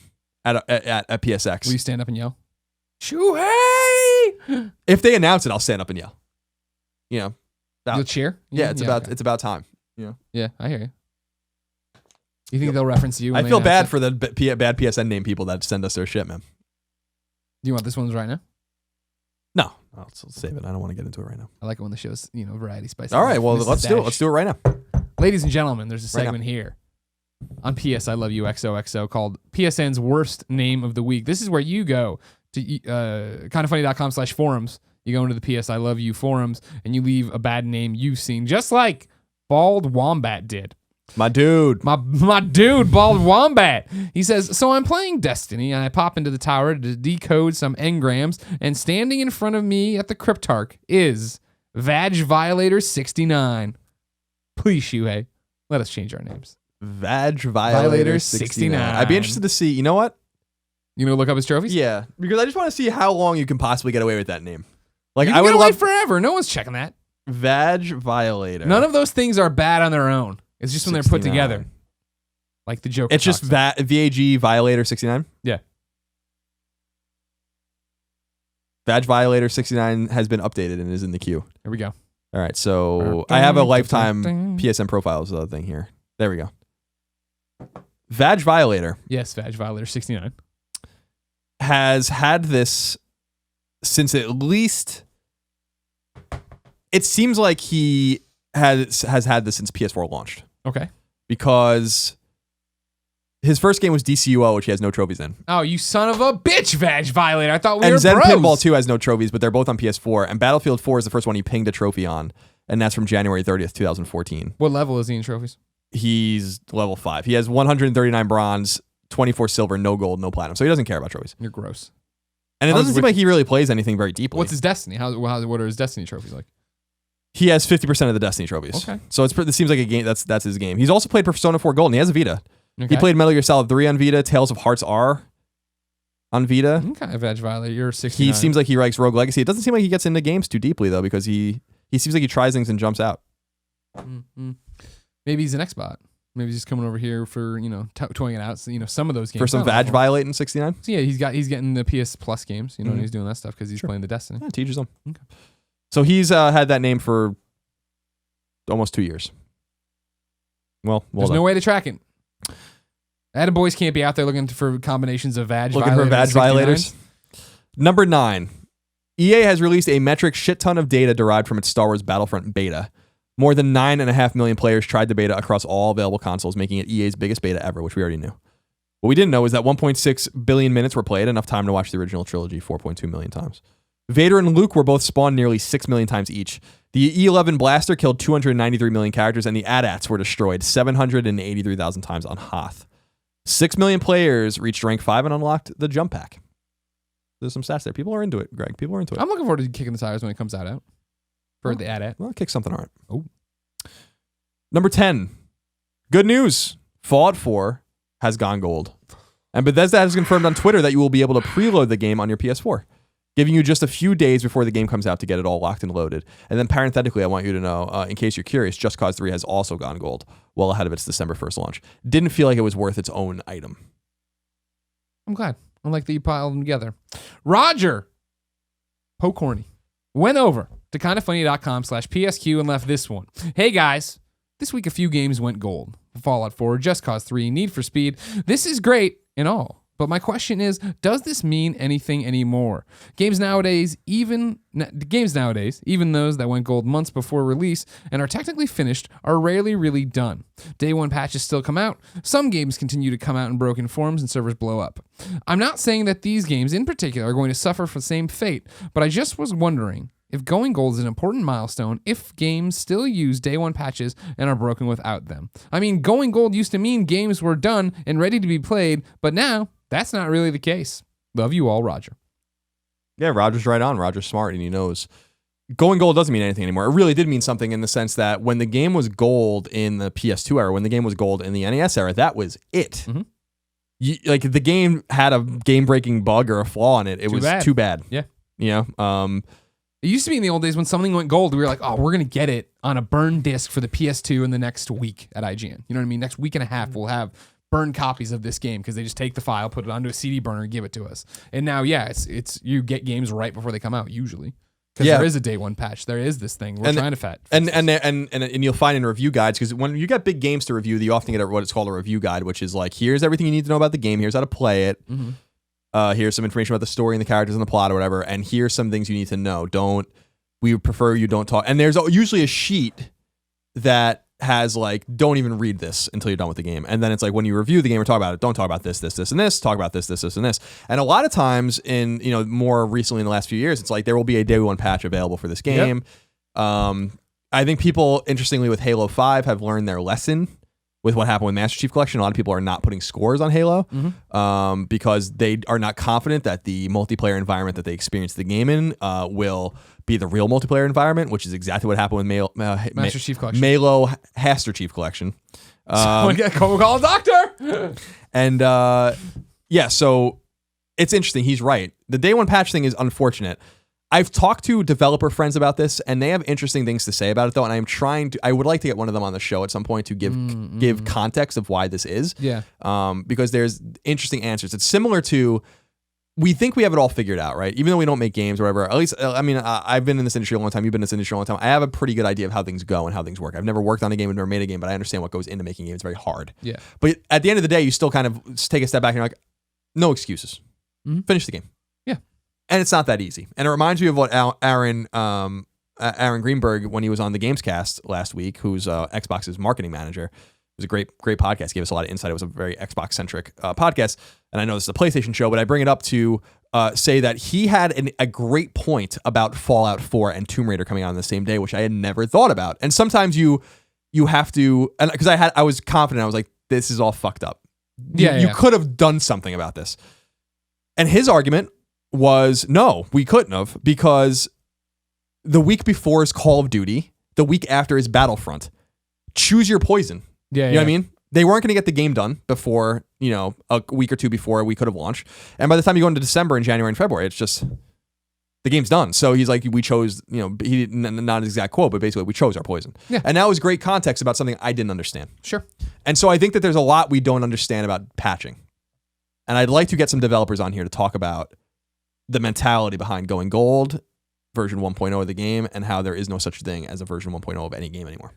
at PSX. Will you stand up and yell? Shuhei! If they announce it, I'll stand up and yell. You know, you'll cheer. Yeah, it's about time. You know? Yeah, I hear you. You think they'll reference you? I feel bad for the bad PSN name people that send us their shit, man. Do you want this one right now? No, let's save it. I don't want to get into it right now. I like it when the show's, variety spices. All right, well, Mrs. let's do it. Dash. Let's do it right now. Ladies and gentlemen, there's a Right segment here on PS I Love You XOXO called PSN's Worst Name of the Week. This is where you go to kindoffunny.com/forums. You go into the PS I Love You forums and you leave a bad name you've seen, just like Bald Wombat did. My dude. My dude, Bald Wombat. He says, so I'm playing Destiny, and I pop into the tower to decode some engrams, and standing in front of me at the Cryptarch is Vag Violator 69. Please, Shuhei, let us change our names. Vag Violator 69. I'd be interested to see, you know what? You know, look up his trophies? Yeah, because I just want to see how long you can possibly get away with that name. Like, You I can would get away love forever. No one's checking that. Vag Violator. None of those things are bad on their own. It's just when they're put 69. together. Like the Joker. It's just VAG Violator 69? Yeah. Vag Violator 69 has been updated and is in the queue. Here we go. All right, so I have a lifetime PSN profiles thing here. There we go. Vag Violator. Yes, Vag Violator 69. Has had this since at least... It seems like he has had this since PS4 launched. Okay. Because his first game was DCUO, which he has no trophies in. Oh, you son of a bitch, Vag Violator. I thought we were And Zen bros. Pinball 2 has no trophies, but they're both on PS4. And Battlefield 4 is the first one he pinged a trophy on. And that's from January 30th, 2014. What level is he in trophies? He's level 5. He has 139 bronze, 24 silver, no gold, no platinum. So he doesn't care about trophies. You're gross. And it doesn't seem like he really plays anything very deeply. What's his Destiny? What are his Destiny trophies like? He has 50% of the Destiny trophies. Okay. So it seems like a game. That's his game. He's also played Persona 4 Gold, and he has a Vita. Okay. He played Metal Gear Solid 3 on Vita, Tales of Hearts R on Vita. Okay, Vag Violator, you're 69. He seems like he likes Rogue Legacy. It doesn't seem like he gets into games too deeply, though, because he seems like he tries things and jumps out. Mm-hmm. Maybe he's an Xbot. Maybe he's just coming over here for, toying it out. So, some of those games. For some Vag Violating 69? So yeah, he's getting the PS Plus games, and he's doing that stuff because he's playing the Destiny. Yeah, teaches him. Okay. So he's had that name for almost 2 years. Well There's done. no way to track it. Attaboys can't be out there looking for combinations of Vag Looking for Vag Violators. Number 9. EA has released a metric shit ton of data derived from its Star Wars Battlefront beta. More than 9.5 million players tried the beta across all available consoles, making it EA's biggest beta ever, which we already knew. What we didn't know is that 1.6 billion minutes were played, enough time to watch the original trilogy 4.2 million times. Vader and Luke were both spawned nearly 6 million times each. The E11 blaster killed 293 million characters, and the AT-ATs were destroyed 783,000 times on Hoth. 6 million players reached rank 5 and unlocked the jump pack. There's some stats there. People are into it, Greg. People are into it. I'm looking forward to kicking the tires when it comes out for the AT-AT. Well, kick something all right. Oh. Number 10. Good news. Fallout 4 has gone gold. And Bethesda has confirmed on Twitter that you will be able to preload the game on your PS4, giving you just a few days before the game comes out to get it all locked and loaded. And then parenthetically, I want you to know, in case you're curious, Just Cause 3 has also gone gold, well ahead of its December 1st launch. Didn't feel like it was worth its own item. I'm glad. I like that you piled them together. Roger Pocorny went over to kindoffunny.com/PSQ and left this one. Hey guys, this week a few games went gold. Fallout 4, Just Cause 3, Need for Speed. This is great and all. But my question is, does this mean anything anymore? Games nowadays, even those that went gold months before release and are technically finished, are rarely really done. Day one patches still come out. Some games continue to come out in broken forms and servers blow up. I'm not saying that these games in particular are going to suffer from the same fate, but I just was wondering if going gold is an important milestone if games still use day one patches and are broken without them. I mean, going gold used to mean games were done and ready to be played, but now that's not really the case. Love you all, Roger. Yeah, Roger's right on. Roger's smart and he knows. Going gold doesn't mean anything anymore. It really did mean something in the sense that when the game was gold in the PS2 era, when the game was gold in the NES era, that was it. Mm-hmm. Like if the game had a game-breaking bug or a flaw in it, it was too bad. Yeah. You know? It used to be in the old days when something went gold, we were like, oh, we're going to get it on a burn disc for the PS2 in the next week at IGN. You know what I mean? Next week and a half, we'll have burned copies of this game because they just take the file, put it onto a CD burner, and give it to us. And now, yeah, it's you get games right before they come out usually because there is a day one patch. There is this thing we're trying to fat. And you'll find in review guides, because when you got big games to review, you often get what it's called a review guide, which is like, here's everything you need to know about the game. Here's how to play it. Mm-hmm. Here's some information about the story and the characters and the plot or whatever. And here's some things you need to know. We prefer you don't talk. And there's usually a sheet that has like, don't even read this until you're done with the game. And then it's like, when you review the game or talk about it, don't talk about this, and this, talk about this, and this. And a lot of times more recently in the last few years, it's like there will be a day one patch available for this game. Yep. I think people, interestingly, with Halo 5 have learned their lesson with what happened with Master Chief Collection. A lot of people are not putting scores on Halo because they are not confident that the multiplayer environment that they experience the game in will be the real multiplayer environment, which is exactly what happened with Master Chief Collection. Malo Haster Chief Collection. Someone call a doctor. And so it's interesting. He's right. The day one patch thing is unfortunate. I've talked to developer friends about this, and they have interesting things to say about it, though. And I would like to get one of them on the show at some point to give context of why this is. Yeah. Because there's interesting answers. It's similar to, we think we have it all figured out, right? Even though we don't make games or whatever. At least, I've been in this industry a long time. You've been in this industry a long time. I have a pretty good idea of how things go and how things work. I've never worked on a game, I've never made a game, but I understand what goes into making games. It's very hard. Yeah. But at the end of the day, you still kind of take a step back and you're like, no excuses. Finish the game. Yeah. And it's not that easy. And it reminds me of what Aaron Greenberg, when he was on the Gamescast last week, who's Xbox's marketing manager. It was a great podcast. Gave us a lot of insight. It was a very Xbox-centric podcast. And I know this is a PlayStation show, but I bring it up to say that he had a great point about Fallout 4 and Tomb Raider coming out on the same day, which I had never thought about. And sometimes you have to, and because I was confident, I was like, this is all fucked up. You could have done something about this. And his argument was, no, we couldn't have, because the week before is Call of Duty, the week after is Battlefront. Choose your poison. Yeah, you know what I mean? They weren't going to get the game done before, a week or two before we could have launched. And by the time you go into December and January and February, it's just, the game's done. So he's like, we chose, he didn't, not an exact quote, but basically we chose our poison. Yeah. And that was great context about something I didn't understand. Sure. And so I think that there's a lot we don't understand about patching. And I'd like to get some developers on here to talk about the mentality behind going gold, version 1.0 of the game, and how there is no such thing as a version 1.0 of any game anymore.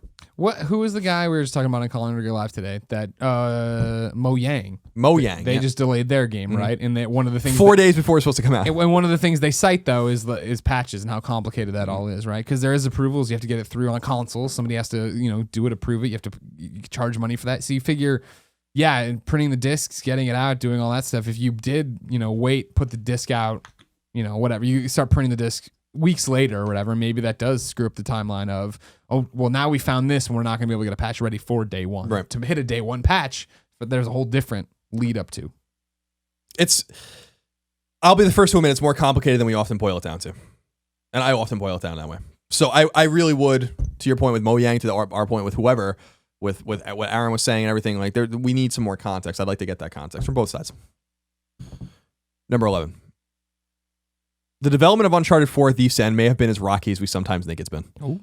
Who was the guy we were just talking about on Colin Rigger Live today? That Mo Yang. They just delayed their game, right? And one of the things 4 days before it's supposed to come out. And one of the things they cite though is patches and how complicated that all is, right? Because there is approvals, you have to get it through on consoles. Somebody has to do it, approve it. You have to charge money for that. So you figure, and printing the discs, getting it out, doing all that stuff. If you did, wait, put the disc out, whatever, you start printing the disc weeks later or whatever, maybe that does screw up the timeline of, now we found this and we're not going to be able to get a patch ready for day one. Right. To hit a day one patch, but there's a whole different lead up to. I'll be the first to admit it's more complicated than we often boil it down to. And I often boil it down that way. So I really would, to your point with Mo Yang, to our point with whoever, with what Aaron was saying and everything, like we need some more context. I'd like to get that context from both sides. Number 11. The development of Uncharted 4: Thief's End may have been as rocky as we sometimes think it's been. Oh.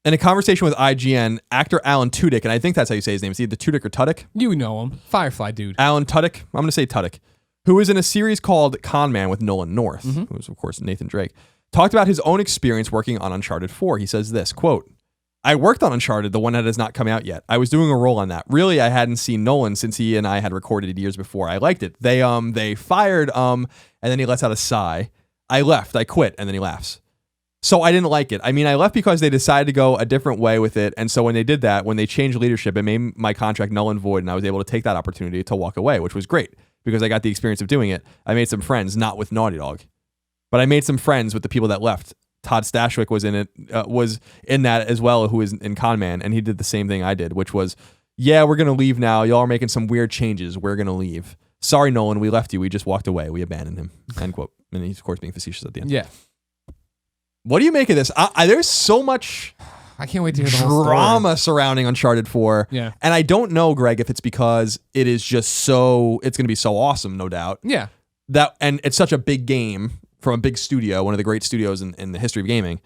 In a conversation with IGN, actor Alan Tudyk, and I think that's how you say his name, it's either Tudyk or Tudyk. You know him. Firefly dude. Alan Tudyk, I'm going to say Tudyk, who is in a series called Con Man with Nolan North, who's of course Nathan Drake, talked about his own experience working on Uncharted 4. He says this, quote, I worked on Uncharted, the one that has not come out yet. I was doing a role on that. Really, I hadn't seen Nolan since he and I had recorded it years before. I liked it. They fired, and then he lets out a sigh. I left, I quit, and then he laughs. So I didn't like it. I mean, I left because they decided to go a different way with it. And so when they did that, when they changed leadership, it made my contract null and void. And I was able to take that opportunity to walk away, which was great because I got the experience of doing it. I made some friends, not with Naughty Dog, but I made some friends with the people that left. Todd Stashwick was in it, was in that as well, who is in Con Man. And he did the same thing I did, which was, we're going to leave now. Y'all are making some weird changes. We're going to leave. Sorry, Nolan, we left you. We just walked away. We abandoned him. End quote. And he's, of course, being facetious at the end. Yeah. What do you make of this? There's so much I can't wait to hear the whole drama surrounding Uncharted 4. Yeah. And I don't know, Greg, if it's because it is just it's going to be so awesome, no doubt. Yeah. And it's such a big game from a big studio, one of the great studios in the history of gaming,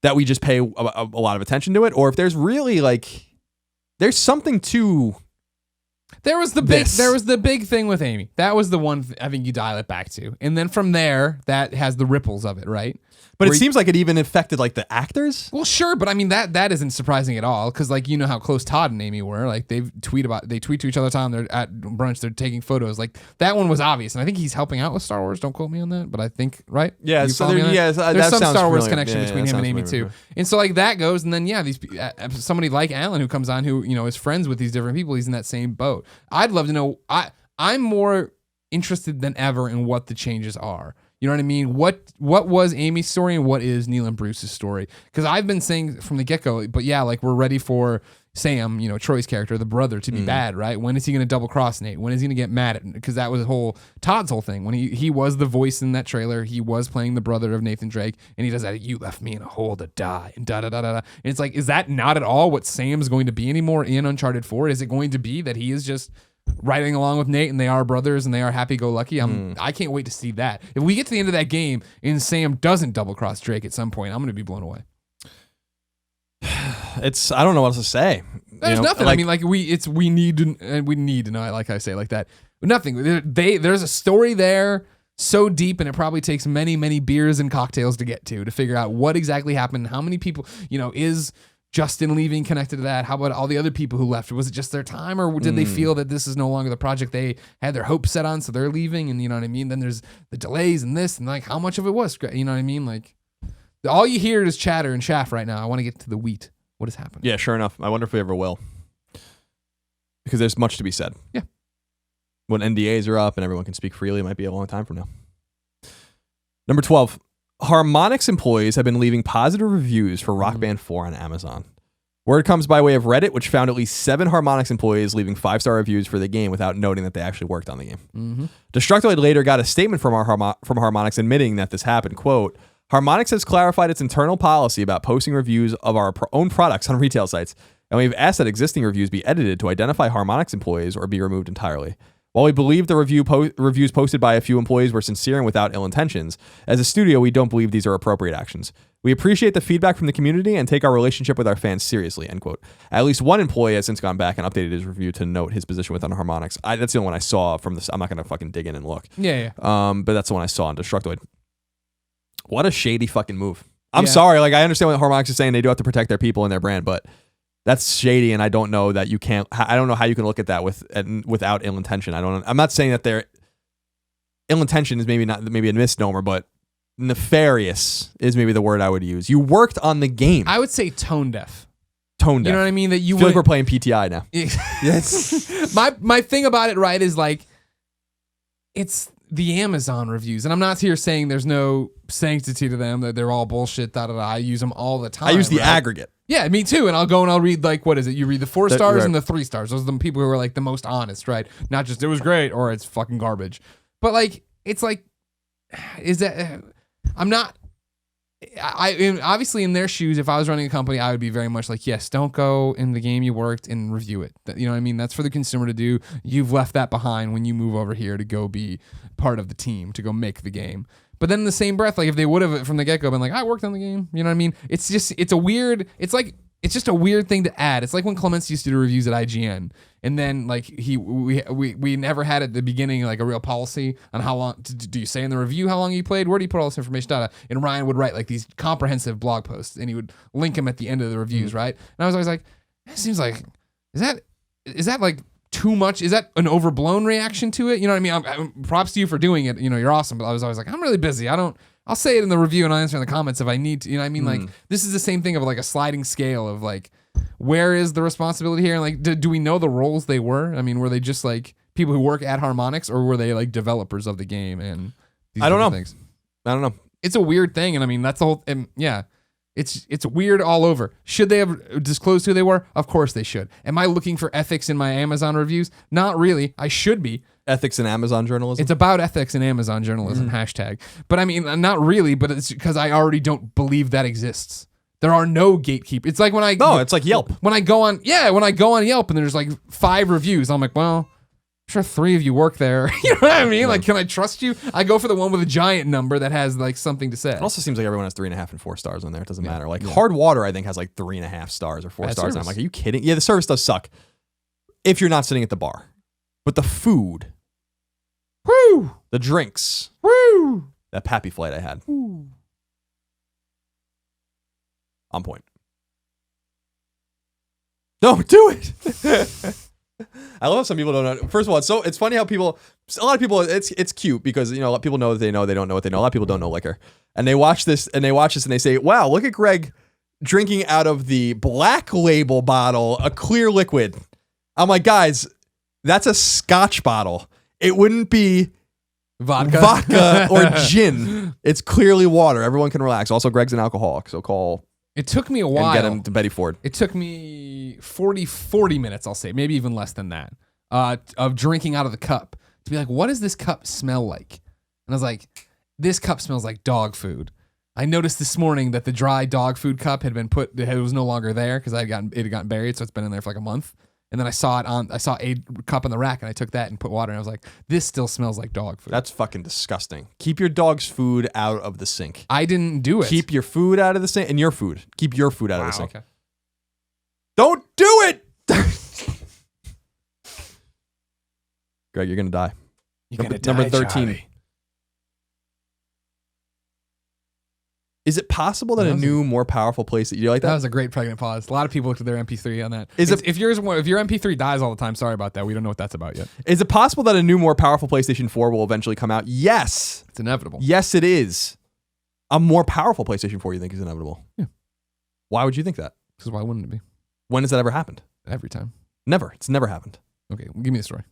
that we just pay a lot of attention to it. Or if there's really there's something to There was the big thing with Amy. That was the one I think you dial it back to. And then from there, that has the ripples of it, right? But it seems like it even affected like the actors. Well, sure, but I mean that isn't surprising at all because like you know how close Todd and Amy were. Like they tweet to each other all the time. They're at brunch. They're taking photos. Like that one was obvious, and I think he's helping out with Star Wars. Don't quote me on that, but I think right. Yeah, so there's some Star Wars connection between him and Amy familiar. too. And so like that goes, and then these somebody like Alan who comes on who is friends with these different people. He's in that same boat. I'd love to know. I'm more interested than ever in what the changes are. You know what I mean? What was Amy's story and what is Neil and Bruce's story? Because I've been saying from the get-go, but yeah, like we're ready for Sam, Troy's character, the brother, to be bad, right? When is he going to double cross Nate? When is he going to get mad at him? Because that was Todd's whole thing. When he was the voice in that trailer, he was playing the brother of Nathan Drake, and he does that, you left me in a hole to die, and da-da-da-da-da. And it's like, is that not at all what Sam's going to be anymore in Uncharted 4? Is it going to be that he is just riding along with Nate and they are brothers and they are happy-go-lucky? I can't wait to see that. If we get to the end of that game and Sam doesn't double-cross Drake at some point, I'm going to be blown away. I don't know what else to say. There's nothing. I mean, like we need to know. Like I say, like that. Nothing. There's a story there so deep, and it probably takes many, many beers and cocktails to figure out what exactly happened. How many people, is Justin leaving connected to that? How about all the other people who left? Was it just their time, or did they feel that this is no longer the project they had their hopes set on, so they're leaving? And you know what I mean? Then there's the delays and this, and like how much of it was, you know what I mean? Like all you hear is chatter and chaff right now. I want to get to the wheat. What has happened? Yeah, sure enough. I wonder if we ever will. Because there's much to be said. Yeah. When NDAs are up and everyone can speak freely, it might be a long time from now. Number 12. Harmonix employees have been leaving positive reviews for Rock Band 4 on Amazon. Word comes by way of Reddit, which found at least 7 Harmonix employees leaving 5-star reviews for the game without noting that they actually worked on the game. Destructoid later got a statement from Harmonix admitting that this happened. Quote, Harmonix has clarified its internal policy about posting reviews of our own products on retail sites, and we've asked that existing reviews be edited to identify Harmonix employees or be removed entirely. While we believe the reviews posted by a few employees were sincere and without ill intentions, as a studio, we don't believe these are appropriate actions. We appreciate the feedback from the community and take our relationship with our fans seriously, end quote. At least one employee has since gone back and updated his review to note his position within Harmonix. That's the only one I saw from this. I'm not going to fucking dig in and look. Yeah. But that's the one I saw on Destructoid. What a shady fucking move. I'm sorry. Like, I understand what Harmonix is saying. They do have to protect their people and their brand, but that's shady, and I don't know that you can't. I don't know how you can look at that without ill intention. I'm not saying that their ill intention is maybe a misnomer, but nefarious is maybe the word I would use. You worked on the game. I would say tone deaf. Tone deaf. You know what I mean? That you I feel like we're playing PTI now. Yes. My thing about it, right, is like it's the Amazon reviews, and I'm not here saying there's no sanctity to them, that they're all bullshit. I use them all the time. I use the aggregate. Yeah, me too. And I'll read, like, what is it? You read the 4 stars and the 3 stars. Those are the people who are like the most honest, right? Not just it was great or it's fucking garbage. But like, it's like, is that? I'm not. Obviously in their shoes, if I was running a company, I would be very much like, yes, don't go in the game you worked and review it. You know what I mean? That's for the consumer to do. You've left that behind when you move over here to go be part of the team, to go make the game. But then in the same breath, like if they would have from the get-go been like, I worked on the game, you know what I mean? It's just a weird thing to add. It's like when Clements used to do reviews at IGN, and then like we never had at the beginning like a real policy on how long do you say in the review how long you played, where do you put all this information data? And Ryan would write like these comprehensive blog posts, and he would link them at the end of the reviews, right? And I was always like, it seems like is that like too much? Is that an overblown reaction to it? You know what I mean? I'm props to you for doing it. You know, you're awesome. But I was always like, I'm really busy. I'll say it in the review and I'll answer in the comments if I need to. You know what I mean? Like, this is the same thing of like a sliding scale of like, where is the responsibility here? And like, do we know the roles they were? I mean, were they just like people who work at Harmonix, or were they like developers of the game? And I don't know. Things? I don't know. It's a weird thing. And I mean, that's the whole, yeah. It's weird all over. Should they have disclosed who they were? Of course they should. Am I looking for ethics in my Amazon reviews? Not really. I should be. Ethics in Amazon journalism? It's about ethics in Amazon journalism, hashtag. But I mean, not really, but it's because I already don't believe that exists. There are no gatekeepers. It's like when I... No, it's like Yelp. When I go on Yelp and there's like 5 reviews, I'm like, well, I'm sure 3 of you work there. You know what I mean? Like, can I trust you? I go for the one with a giant number that has like something to say. It also seems like everyone has 3.5 and 4 stars on there. It doesn't matter. Like Hard Water, I think, has like 3.5 stars or 4 stars. And I'm like, are you kidding? Yeah, the service does suck if you're not sitting at the bar. But the food, Woo! the drinks, Woo! that Pappy flight I had, Woo! on point. Don't do it. I love how some people don't know. First of all, it's funny how a lot of people, it's cute because, you know, a lot of people know that they don't know what they know. A lot of people don't know liquor. And they watch this and they say, wow, look at Greg drinking out of the Black Label bottle, a clear liquid. I'm like, guys, that's a Scotch bottle. It wouldn't be vodka or gin. It's clearly water. Everyone can relax. Also, Greg's an alcoholic, so call. It took me a while. And get him to Betty Ford. It took me 40 minutes, I'll say, maybe even less than that, of drinking out of the cup to be like, what does this cup smell like? And I was like, this cup smells like dog food. I noticed this morning that the dry dog food cup had been it was no longer there because it had gotten buried, so it's been in there for like a month. And then I saw a cup on the rack, and I took that and put water, and I was like, this still smells like dog food. That's fucking disgusting. Keep your dog's food out of the sink. I didn't do it. Keep your food out of the sink, and your food. Keep your food out of the sink. Okay. Don't do it! Greg, you're going to die. Number 13. Charlie. Is it possible that a new, more powerful place that you like that? That was a great pregnant pause. A lot of people looked at their MP3 on that. If your MP3 dies all the time, sorry about that. We don't know what that's about yet. Is it possible that a new, more powerful PlayStation 4 will eventually come out? Yes. It's inevitable. Yes, it is. A more powerful PlayStation 4 you think is inevitable? Yeah. Why would you think that? Because why wouldn't it be? When has that ever happened? Every time. Never. It's never happened. Okay, give me the story.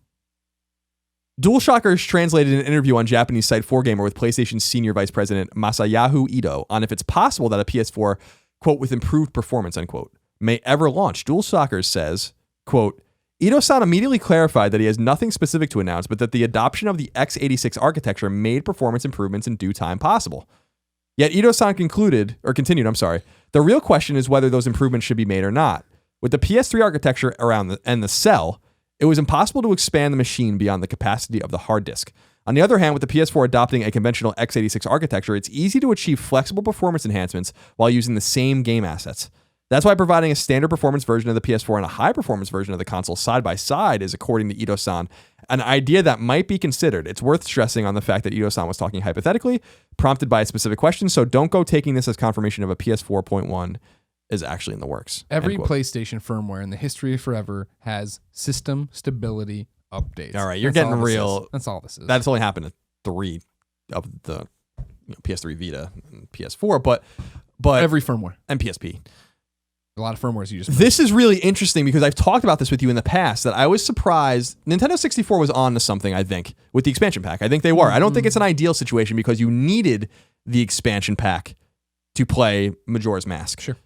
DualShockers translated an interview on Japanese site 4Gamer with PlayStation's senior vice president Masayahu Ito on if it's possible that a PS4, quote, with improved performance, unquote, may ever launch. DualShockers says, quote, Ito-san immediately clarified that he has nothing specific to announce, but that the adoption of the x86 architecture made performance improvements in due time possible. Yet Ito-san continued, the real question is whether those improvements should be made or not. With the PS3 architecture and the cell, it was impossible to expand the machine beyond the capacity of the hard disk. On the other hand, with the PS4 adopting a conventional x86 architecture, it's easy to achieve flexible performance enhancements while using the same game assets. That's why providing a standard performance version of the PS4 and a high performance version of the console side by side is, according to Ito-san, an idea that might be considered. It's worth stressing on the fact that Ito-san was talking hypothetically, prompted by a specific question, so don't go taking this as confirmation of a PS4.1 is actually in the works. Every PlayStation firmware in the history of forever has system stability updates. All right, you're getting real. That's all this is. That's only happened to 3 of the PS3 Vita and PS4, but every firmware and PSP. A lot of firmwares you just. This is really interesting because I've talked about this with you in the past that I was surprised. Nintendo 64 was on to something, I think, with the expansion pack. I think they were. I don't think it's an ideal situation because you needed the expansion pack to play Majora's Mask. Sure.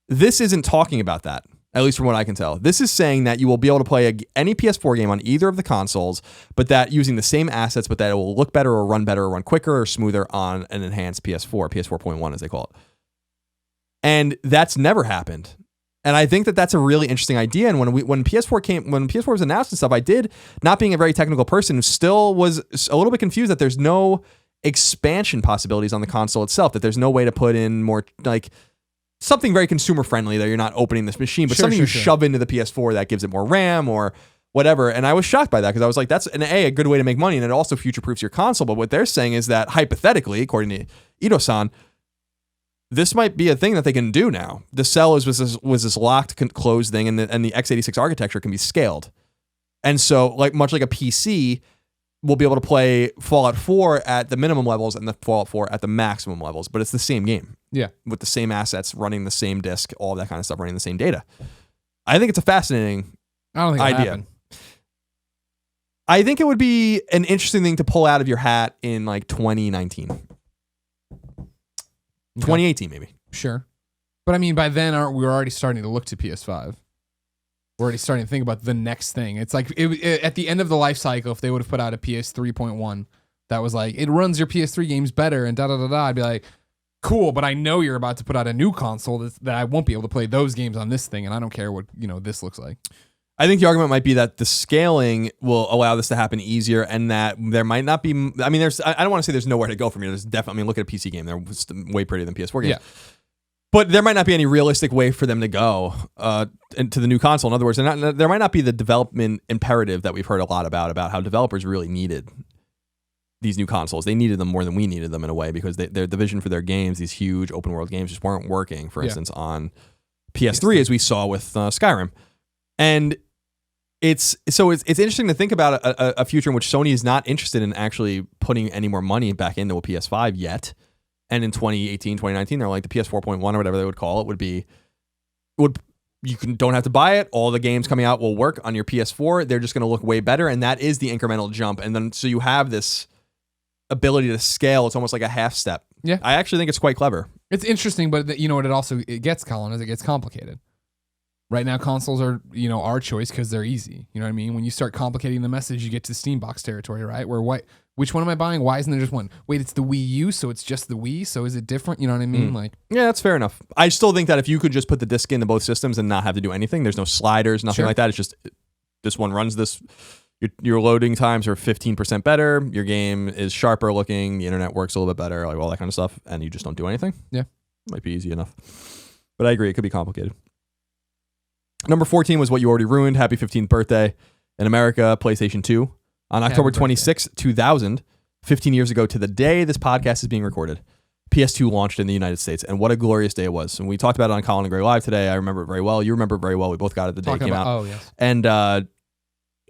This isn't talking about that, at least from what I can tell. This is saying that you will be able to play any PS4 game on either of the consoles, but that using the same assets, but that it will look better or run quicker or smoother on an enhanced PS4, PS4.1 as they call it. And that's never happened. And I think that that's a really interesting idea. And when PS4 was announced and stuff, I did, not being a very technical person, still was a little bit confused that there's no expansion possibilities on the console itself, that there's no way to put in more, like, something very consumer friendly that you're not opening this machine, but something you shove into the PS4 that gives it more RAM or whatever. And I was shocked by that because I was like, that's a good way to make money, and it also future proofs your console. But what they're saying is that hypothetically, according to Ito-san, this might be a thing that they can do now. The cell was this locked, closed thing, and the x86 architecture can be scaled. And so, much like a PC, we'll be able to play Fallout 4 at the minimum levels and the Fallout 4 at the maximum levels, but it's the same game. Yeah. With the same assets, running the same disk, all that kind of stuff, running the same data. I think it's a fascinating idea. I think it would be an interesting thing to pull out of your hat in 2019. 2018 maybe. Sure. But I mean, by then we're already starting to look to PS5. We're already starting to think about the next thing. It's like at the end of the life cycle, if they would have put out a PS3.1 that was like, it runs your PS3 games better and I'd be like, cool, but I know you're about to put out a new console that I won't be able to play those games on this thing, and I don't care what this looks like. I think the argument might be that the scaling will allow this to happen easier, and that there might not be. I mean, I don't want to say there's nowhere to go from here. There's definitely. I mean, look at a PC game; they're way prettier than PS4 games. Yeah. But there might not be any realistic way for them to go into the new console. In other words, there might not be the development imperative that we've heard a lot about how developers really needed these new consoles. They needed them more than we needed them in a way, because the vision for their games, these huge open world games, just weren't working, for instance, on PS3, as we saw with Skyrim. And it's interesting to think about a future in which Sony is not interested in actually putting any more money back into a PS5 yet. And in 2018, 2019, they're like, the PS 4.1 or whatever they would call it don't have to buy it. All the games coming out will work on your PS4. They're just going to look way better. And that is the incremental jump. And then, so you have this ability to scale. It's almost like a half step. Yeah. I actually think it's quite clever. It's interesting, but you know what it gets, Colin, is it gets complicated. Right now, consoles are, our choice because they're easy. You know what I mean? When you start complicating the message, you get to Steambox territory, right? Where which one am I buying? Why isn't there just one? Wait, it's the Wii U, so it's just the Wii, so is it different? You know what I mean? Yeah, that's fair enough. I still think that if you could just put the disc into both systems and not have to do anything, there's no sliders, nothing like that. It's just this one runs this. Your loading times are 15% better. Your game is sharper looking. The internet works a little bit better, like all that kind of stuff, and you just don't do anything. Yeah, might be easy enough. But I agree, it could be complicated. Number 14 was what you already ruined. Happy 15th birthday in America, PlayStation 2. On October 26, 2000, 15 years ago to the day this podcast is being recorded, PS2 launched in the United States. And what a glorious day it was. And we talked about it on Colin and Greg Live today. I remember it very well. You remember it very well. We both got it the day it came out. Oh, yes. And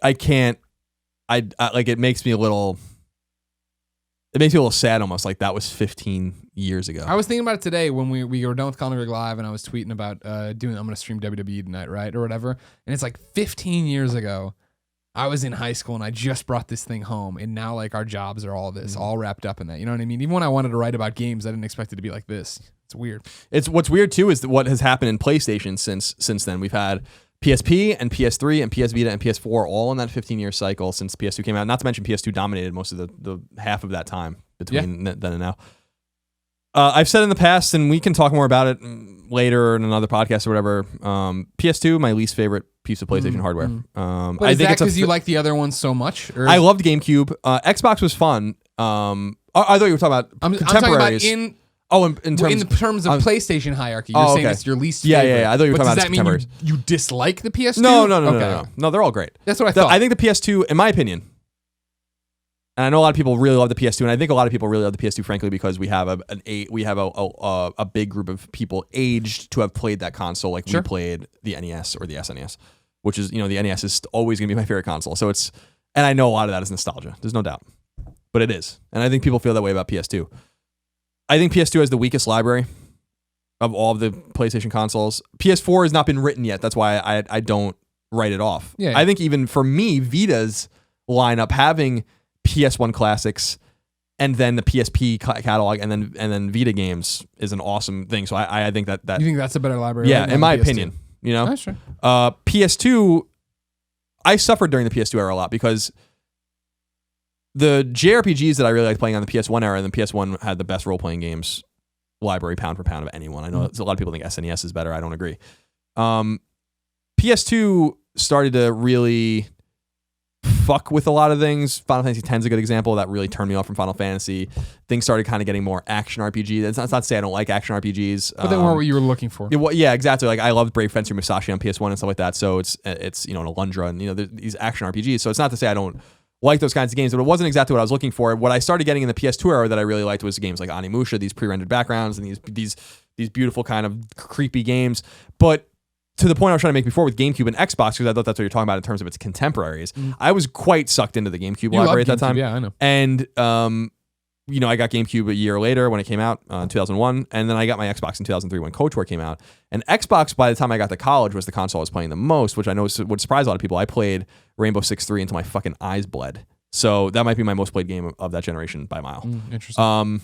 it makes me a little sad almost, like that was 15 years ago. I was thinking about it today when we were done with Colin and Greg Live, and I was tweeting about I'm going to stream WWE tonight, right? Or whatever. And it's like 15 years ago, I was in high school and I just brought this thing home, and now like our jobs are all this, all wrapped up in that. You know what I mean? Even when I wanted to write about games, I didn't expect it to be like this. It's weird. What's weird too is what has happened in PlayStation since then. We've had PSP and PS3 and PS Vita and PS4 all in that 15-year cycle since PS2 came out. Not to mention PS2 dominated most of the half of that time between then and now. I've said in the past, and we can talk more about it later in another podcast or whatever. PS2, my least favorite piece of PlayStation hardware. But I think it's because you like the other ones so much? Or I loved GameCube. Xbox was fun. I thought you were talking about contemporaries. I'm talking about in terms of PlayStation hierarchy. You're saying it's your least favorite. Yeah. I thought you were talking about contemporaries. Does that mean you dislike the PS2? No, they're all great. That's what I thought. I think the PS2, in my opinion, and I know a lot of people really love the PS2, and I think a lot of people really love the PS2, frankly, because we have a big group of people aged to have played that console, like we played the NES or the SNES, which is, the NES is always going to be my favorite console. So and I know a lot of that is nostalgia. There's no doubt, but it is, and I think people feel that way about PS2. I think PS2 has the weakest library of all of the PlayStation consoles. PS4 has not been written yet. That's why I don't write it off. Yeah. I think even for me, Vita's lineup, having PS1 classics and then the PSP catalog and then Vita games is an awesome thing. So I think that you think that's a better library? Yeah, in my opinion, That's true. PS2, I suffered during the PS2 era a lot because the JRPGs that I really liked playing on the PS1 era, and the PS1 had the best role-playing games library pound for pound of anyone. I know a lot of people think SNES is better. I don't agree. PS2 started to really fuck with a lot of things. Final Fantasy X is a good example that really turned me off from Final Fantasy. Things started kind of getting more action RPG. That's not to say I don't like action RPGs. But they weren't what you were looking for. Yeah, exactly. Like I loved Brave Fencer Musashi on PS1 and stuff like that. So it's an Alundra and these action RPGs. So it's not to say I don't like those kinds of games, but it wasn't exactly what I was looking for. What I started getting in the PS2 era that I really liked was games like Onimusha, these pre-rendered backgrounds and these beautiful kind of creepy games. But to the point I was trying to make before with GameCube and Xbox, because I thought that's what you're talking about in terms of its contemporaries. I was quite sucked into the GameCube library at that time. Yeah, I know. And I got GameCube a year later when it came out in 2001, and then I got my Xbox in 2003 when Coach War came out. And Xbox, by the time I got to college, was the console I was playing the most, which I know would surprise a lot of people. I played Rainbow Six 3 until my fucking eyes bled. So that might be my most played game of that generation by a mile. Interesting.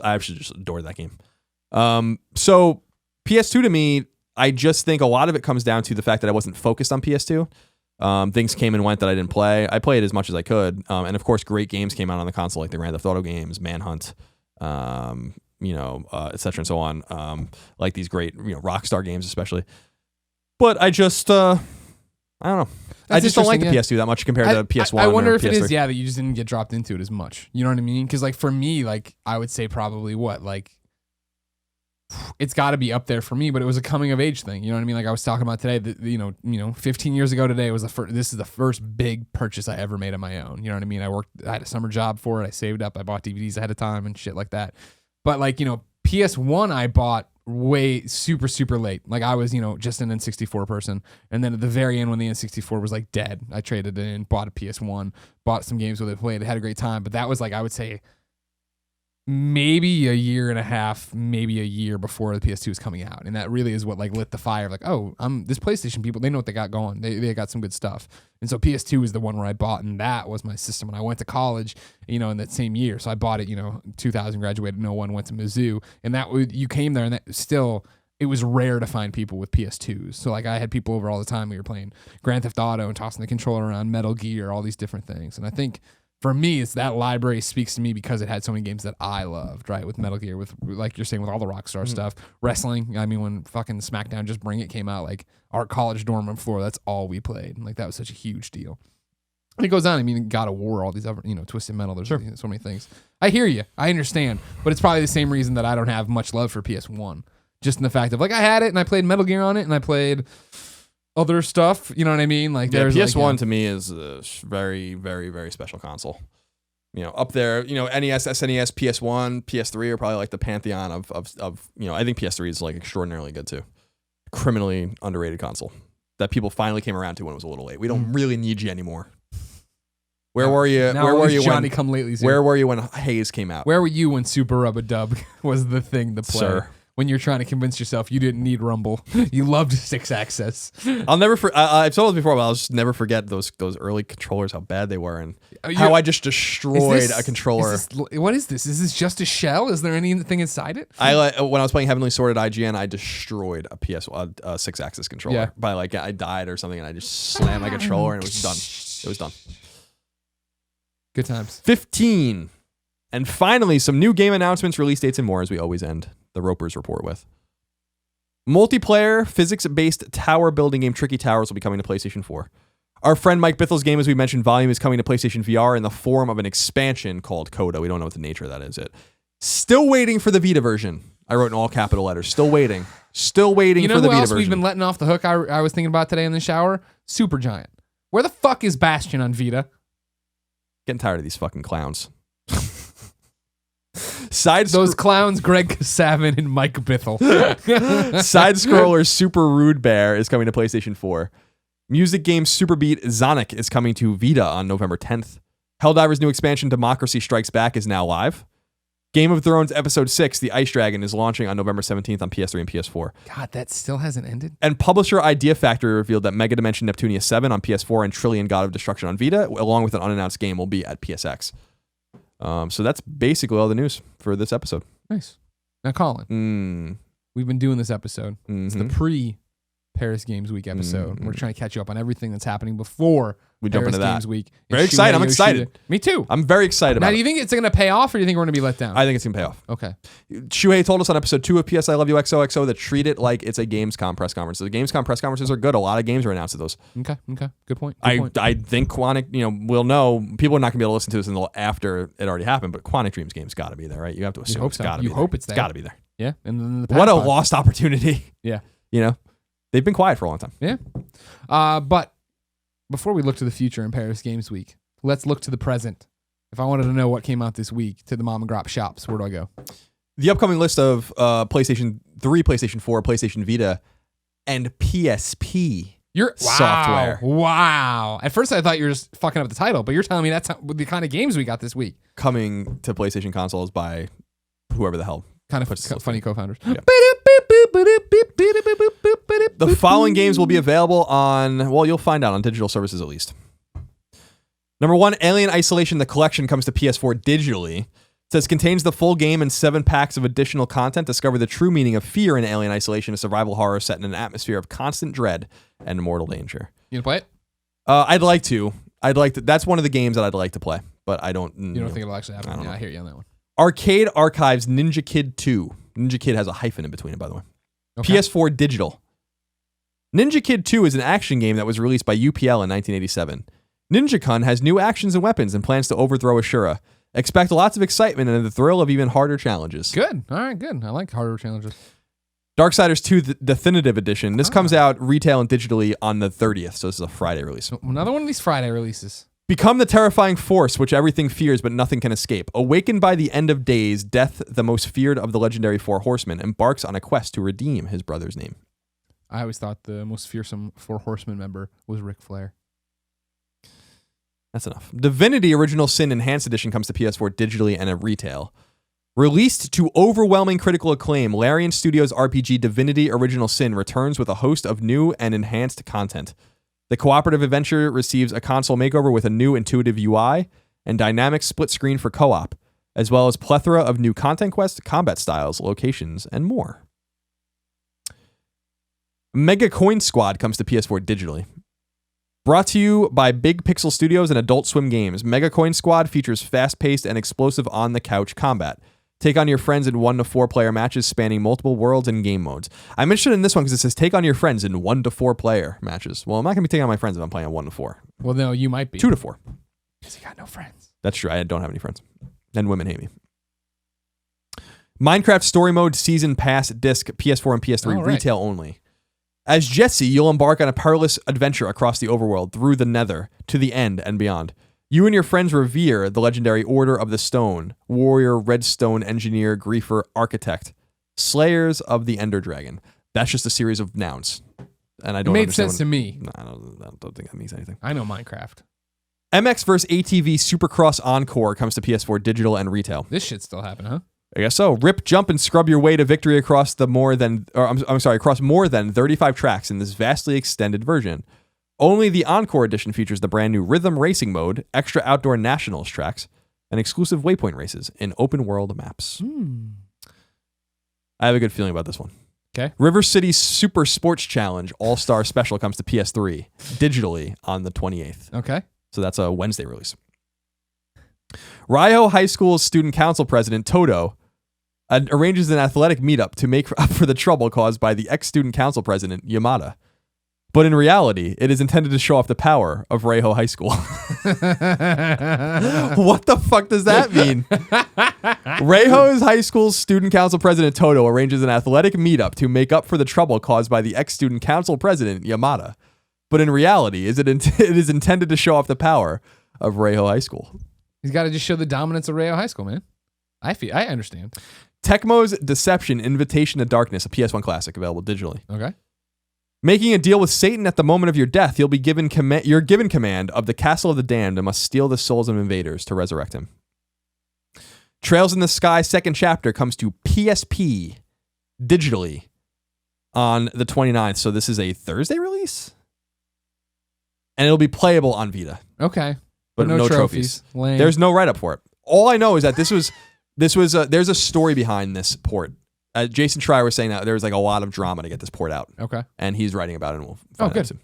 I actually just adored that game. So PS2 to me, I just think a lot of it comes down to the fact that I wasn't focused on PS2. Things came and went that I didn't play. I played as much as I could. And of course, great games came out on the console, like the Grand Theft Auto games, Manhunt, et cetera and so on. Like these great, Rockstar games especially. But I just, I don't know. I just don't like the PS2 that much compared to PS1. I wonder if PS3. it is, that you just didn't get dropped into it as much. You know what I mean? Because like for me, like I would say probably it's got to be up there for me, but it was a coming of age thing. You know what I mean? Like I was talking about today, that, 15 years ago today was this is the first big purchase I ever made on my own. You know what I mean? I had a summer job for it. I saved up. I bought DVDs ahead of time and shit like that. But like, PS1 I bought way super, super late. Like I was, just an N64 person. And then at the very end when the N64 was like dead, I traded it in, bought a PS1, bought some games with it, played, had a great time. But that was like, I would say, maybe a year and a half, maybe a year before the PS2 was coming out. And that really is what like lit the fire. Like, oh, this PlayStation people, they know what they got going. They got some good stuff. And so PS2 is the one where I bought, and that was my system. And I went to college, in that same year. So I bought it, 2000, graduated in 01, went to Mizzou. And you came there, and that still, it was rare to find people with PS2s. So like I had people over all the time. We were playing Grand Theft Auto and tossing the controller around, Metal Gear, all these different things. And I think for me, it's that library speaks to me because it had so many games that I loved, right? With Metal Gear, with like you're saying, with all the Rockstar stuff, wrestling. I mean, when fucking SmackDown Just Bring It came out, like our college dorm room floor, that's all we played. And like that was such a huge deal. And it goes on. I mean, God of War, all these other, Twisted Metal. There's so many things. I hear you. I understand. But it's probably the same reason that I don't have much love for PS1. Just in the fact of like I had it and I played Metal Gear on it and I played other stuff, you know what I mean? Like there's PS1 to me is a very, very, very special console. Up there, NES, SNES, PS1, PS3 are probably like the pantheon of I think PS3 is like extraordinarily good too. Criminally underrated console that people finally came around to when it was a little late. We don't really need you anymore. Where were you? Where were you Johnny when Come Lately's Where were you when Haze came out? Where were you when Super Rub-a-Dub was the thing to play? Sir. When you're trying to convince yourself you didn't need Rumble, you loved 6-axis. I'll never. I've told this before, but I'll just never forget those early controllers, how bad they were, and how I just destroyed a controller. What is this? Is this just a shell? Is there anything inside it? When I was playing Heavenly Sword at IGN, I destroyed a 6-axis controller. Yeah. By like I died or something, and I just slammed my controller, and it was done. It was done. Good times. 15, and finally some new game announcements, release dates, and more. As we always end the Ropers Report with. Multiplayer, physics-based tower building game Tricky Towers will be coming to PlayStation 4. Our friend Mike Bithel's game, as we mentioned, Volume, is coming to PlayStation VR in the form of an expansion called Coda. We don't know what the nature of that is. Still waiting for the Vita version. I wrote in all capital letters. Still waiting. Still waiting for the Vita version. You know who else we've been letting off the hook I was thinking about today in the shower? Supergiant. Where the fuck is Bastion on Vita? Getting tired of these fucking clowns. Those clowns, Greg Kasavin and Mike Bithell. Side-scroller Super Rude Bear is coming to PlayStation 4. Music game Super Beat Sonic is coming to Vita on November 10th. Helldivers' new expansion Democracy Strikes Back is now live. Game of Thrones Episode 6, The Ice Dragon, is launching on November 17th on PS3 and PS4. God, that still hasn't ended? And publisher Idea Factory revealed that Mega Dimension Neptunia 7 on PS4 and Trillion God of Destruction on Vita, along with an unannounced game, will be at PSX. So that's basically all the news for this episode. Nice. Now, Colin, we've been doing this episode. It's the pre-Paris Games Week episode. We're trying to catch you up on everything that's happening before we jump into Games that. Week. Very excited. I'm excited. Me too. I'm very excited about it. Now, do you think it's going to pay off, or do you think we're going to be let down? I think it's going to pay off. Okay. Shuhei told us on episode 2 of PS I Love You XOXO that treat it like it's a Gamescom press conference. The Gamescom press conferences are good. A lot of games are announced at those. Okay. Good point. I think Quantic, we'll know. People are not going to be able to listen to this until after it already happened, but Quantic Dreams game's got to be there, right? You have to assume it's got to be there. You hope it's there. It's got to be there. Yeah. And then what a lost opportunity. Yeah. They've been quiet for a long time. Yeah. But before we look to the future in Paris Games Week, let's look to the present. If I wanted to know what came out this week to the mom and grop shops, where do I go? The upcoming list of PlayStation 3, PlayStation 4, PlayStation Vita, and PSP software. Wow. At first I thought you were just fucking up the title, but you're telling me that's the kind of games we got this week. Coming to PlayStation consoles by whoever the hell. Kind of funny co-founders. Yeah. The following games will be available on, well, you'll find out on digital services at least. Number 1, Alien Isolation: The Collection comes to PS4 digitally. It says contains the full game and 7 packs of additional content. Discover the true meaning of fear in Alien Isolation, a survival horror set in an atmosphere of constant dread and mortal danger. You gonna play it? I'd like to. That's one of the games that I'd like to play, but I don't. You don't think it'll actually happen? I hear you on that one. Arcade Archives Ninja Kid 2. Ninja Kid has a hyphen in between it, by the way. Okay. PS4 digital. Ninja Kid 2 is an action game that was released by UPL in 1987. Ninja-kun has new actions and weapons and plans to overthrow Ashura. Expect lots of excitement and the thrill of even harder challenges. Good. All right, good. I like harder challenges. Darksiders 2, the definitive edition. This comes out retail and digitally on the 30th, so this is a Friday release. Another one of these Friday releases. Become the terrifying force which everything fears but nothing can escape. Awakened by the end of days, Death, the most feared of the legendary four horsemen, embarks on a quest to redeem his brother's name. I always thought the most fearsome four horsemen member was Ric Flair. That's enough. Divinity Original Sin Enhanced Edition comes to PS4 digitally and at retail. Released to overwhelming critical acclaim, Larian Studios' RPG Divinity Original Sin returns with a host of new and enhanced content. The cooperative adventure receives a console makeover with a new intuitive UI and dynamic split screen for co-op, as well as plethora of new content quests, combat styles, locations, and more. Mega Coin Squad comes to PS4 digitally. Brought to you by Big Pixel Studios and Adult Swim Games, Mega Coin Squad features fast-paced and explosive on-the-couch combat. Take on your friends in 1 to 4 player matches spanning multiple worlds and game modes. I'm interested in this one because it says take on your friends in 1 to 4 player matches. Well, I'm not going to be taking on my friends if I'm playing on 1 to 4. Well, no, you might be. 2 to 4. Because you got no friends. That's true. I don't have any friends. And women hate me. Minecraft Story Mode Season Pass Disc, PS4 and PS3, retail only. As Jesse, you'll embark on a perilous adventure across the overworld, through the nether, to the end and beyond. You and your friends revere the legendary Order of the Stone, warrior, redstone engineer, griefer, architect, slayers of the Ender Dragon. That's just a series of nouns. And I don't It made sense to me. No, I don't think that means anything. I know Minecraft. MX vs. ATV Supercross Encore comes to PS4 digital and retail. This shit still happened, huh? I guess so. Rip, jump, and scrub your way to victory across across more than 35 tracks in this vastly extended version. Only the Encore edition features the brand new Rhythm Racing mode, extra outdoor nationals tracks, and exclusive waypoint races in open world maps. I have a good feeling about this one. Okay. River City Super Sports Challenge All-Star Special comes to PS3 digitally on the 28th. Okay. So that's a Wednesday release. Ryo High School's student council president, Toto, arranges an athletic meetup to make up for the trouble caused by the ex-student council president, Yamada. But in reality, it is intended to show off the power of Ryo High School. What the fuck does that mean? Ryo High School's student council president, Toto, arranges an athletic meetup to make up for the trouble caused by the ex-student council president, Yamada. But in reality, it is intended to show off the power of Ryo High School. He's got to just show the dominance of Ryo High School, man. I understand. Tecmo's Deception Invitation to Darkness, a PS1 classic, available digitally. Okay. Making a deal with Satan at the moment of your death, you're given command of the Castle of the Damned and must steal the souls of invaders to resurrect him. Trails in the Sky second chapter comes to PSP digitally on the 29th. So this is a Thursday release? And it'll be playable on Vita. Okay. But no trophies. Lame. There's no write-up for it. All I know is that there's a story behind this port. Jason Schreier was saying that there was like a lot of drama to get this port out. Okay. And he's writing about it, and we'll find out soon.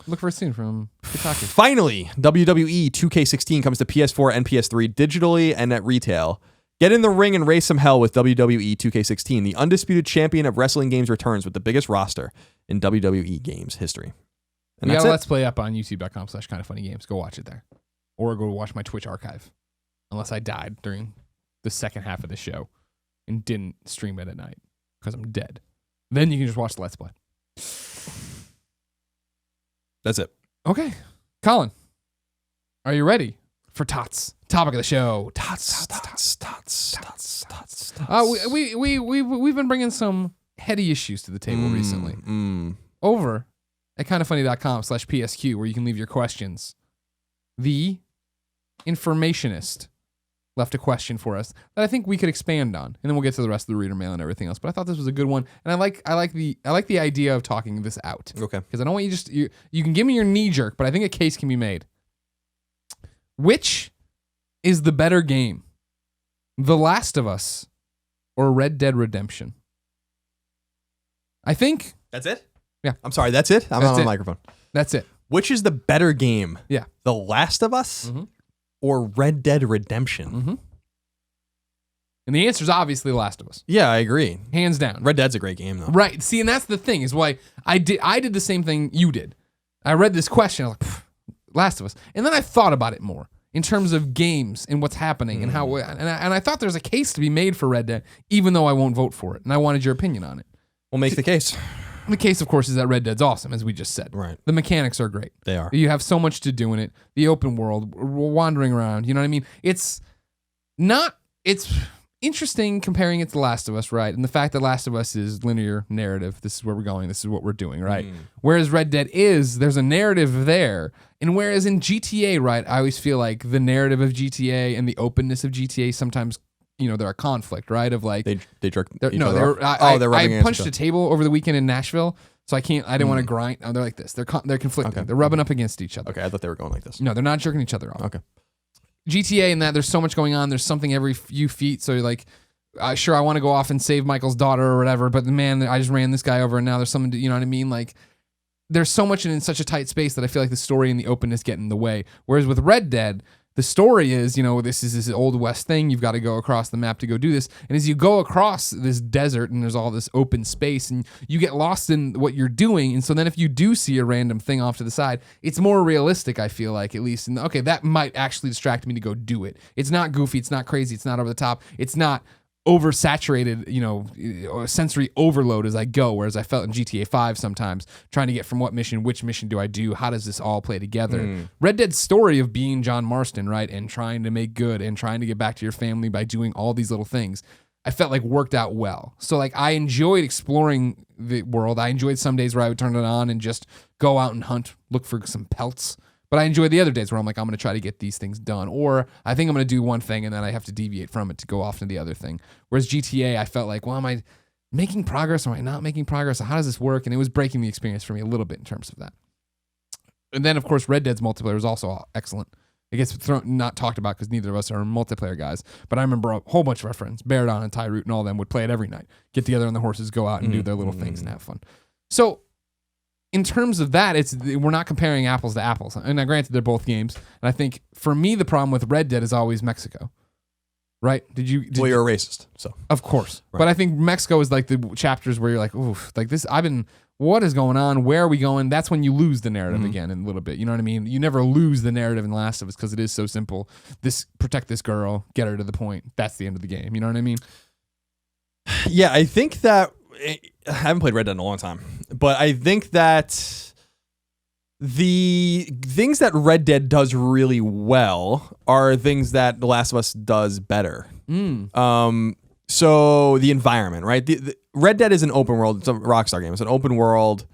Look for a scene from Kotaku. Finally, WWE 2K16 comes to PS4 and PS3 digitally and at retail. Get in the ring and raise some hell with WWE 2K16. The undisputed champion of wrestling games returns with the biggest roster in WWE games history. And We that's got a it. Let's Play up on youtube.com/kindoffunnygames. Go watch it there. Or go watch my Twitch archive. Unless I died during the second half of the show and didn't stream it at night because I'm dead. Then you can just watch the Let's Play. That's it. Okay. Colin, are you ready for Tots? Topic of the show. Tots. We've been bringing some heady issues to the table recently. Over at kindoffunny.com/PSQ, where you can leave your questions. The informationist left a question for us that I think we could expand on, and then we'll get to the rest of the reader mail and everything else. But I thought this was a good one, and I like the idea of talking this out. Okay. Because I don't want you you can give me your knee jerk, but I think a case can be made. Which is the better game, The Last of Us or Red Dead Redemption? I think That's it? Yeah. I'm sorry, that's it? I'm on the microphone. That's it. Which is the better game? Yeah. The Last of Us or Red Dead Redemption? And the answer is obviously The Last of Us. Yeah, I agree. Hands down. Red Dead's a great game, though. Right. See, and that's the thing, is why I did the same thing you did. I read this question, I was like, Last of Us. And then I thought about it more in terms of games and what's happening and how, and I thought there's a case to be made for Red Dead, even though I won't vote for it. And I wanted your opinion on it. We'll make the case. The case, of course, is that Red Dead's awesome, as we just said. Right. The mechanics are great. They are. You have so much to do in it. The open world, wandering around. You know what I mean? It's interesting comparing it to Last of Us, right? And the fact that Last of Us is linear narrative. This is where we're going. This is what we're doing, right? Whereas Red Dead there's a narrative there. And whereas in GTA, right, I always feel like the narrative of GTA and the openness of GTA sometimes, they're a conflict, right? Of like they jerk. they're rubbing I punched a table over the weekend in Nashville, so I didn't want to grind. Oh, they're like this. They're conflicting. Okay. They're rubbing up against each other. Okay, I thought they were going like this. No, they're not jerking each other off. Okay. GTA and that there's so much going on. There's something every few feet. So you're like, sure, I want to go off and save Michael's daughter or whatever, but man, I just ran this guy over and now there's something to, you know what I mean? Like, there's so much in such a tight space that I feel like the story and the openness get in the way. Whereas with Red Dead, the story is, this is this old West thing. You've got to go across the map to go do this. And as you go across this desert and there's all this open space and you get lost in what you're doing. And so then if you do see a random thing off to the side, it's more realistic, I feel like, at least. And okay, that might actually distract me to go do it. It's not goofy. It's not crazy. It's not over the top. It's not oversaturated, sensory overload as I go, whereas I felt in GTA 5 sometimes trying to get from which mission do I do, how does this all play together. Red Dead's story of being John Marston, right, and trying to make good and trying to get back to your family by doing all these little things, I felt like worked out well. So like I enjoyed exploring the world. I enjoyed some days where I would turn it on and just go out and hunt, look for some pelts. But I enjoy the other days where I'm like, I'm going to try to get these things done. Or I think I'm going to do one thing and then I have to deviate from it to go off to the other thing. Whereas GTA, I felt like, well, am I making progress? Or am I not making progress? How does this work? And it was breaking the experience for me a little bit in terms of that. And then, of course, Red Dead's multiplayer is also excellent. It gets not talked about because neither of us are multiplayer guys. But I remember a whole bunch of our friends, Baradon and Tyroot and all of them, would play it every night. Get together on the horses, go out and do their little things and have fun. So in terms of that, we're not comparing apples to apples. And now, granted, they're both games. And I think for me, the problem with Red Dead is always Mexico. Right? Well, you're a racist, so. Of course. Right. But I think Mexico is like the chapters where you're like, oof, like this, what is going on? Where are we going? That's when you lose the narrative again in a little bit. You know what I mean? You never lose the narrative in The Last of Us because it is so simple. Protect this girl, get her to the point. That's the end of the game. You know what I mean? Yeah, I think that I haven't played Red Dead in a long time, but I think that the things that Red Dead does really well are things that The Last of Us does better. So the environment, right? The Red Dead is an open world. It's a Rockstar game. It's an open world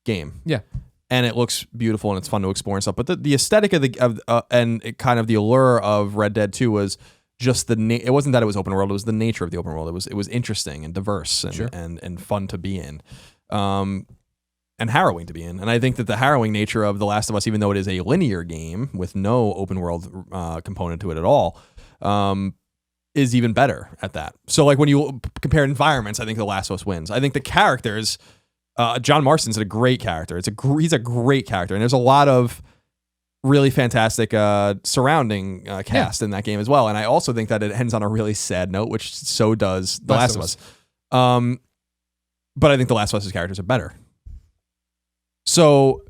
game. Yeah. And it looks beautiful and it's fun to explore and stuff. But the aesthetic and kind of the allure of Red Dead 2 was just it wasn't that it was open world. It was the nature of the open world. It was interesting and diverse and fun to be in, and harrowing to be in. And I think that the harrowing nature of The Last of Us, even though it is a linear game with no open world component to it at all, is even better at that. So like when you compare environments, I think The Last of Us wins. I think the characters, John Marston's a great character. He's a great character, and there's a lot of really fantastic surrounding cast in that game as well. And I also think that it ends on a really sad note, which so does The Last of Us. But I think The Last of Us's characters are better. So,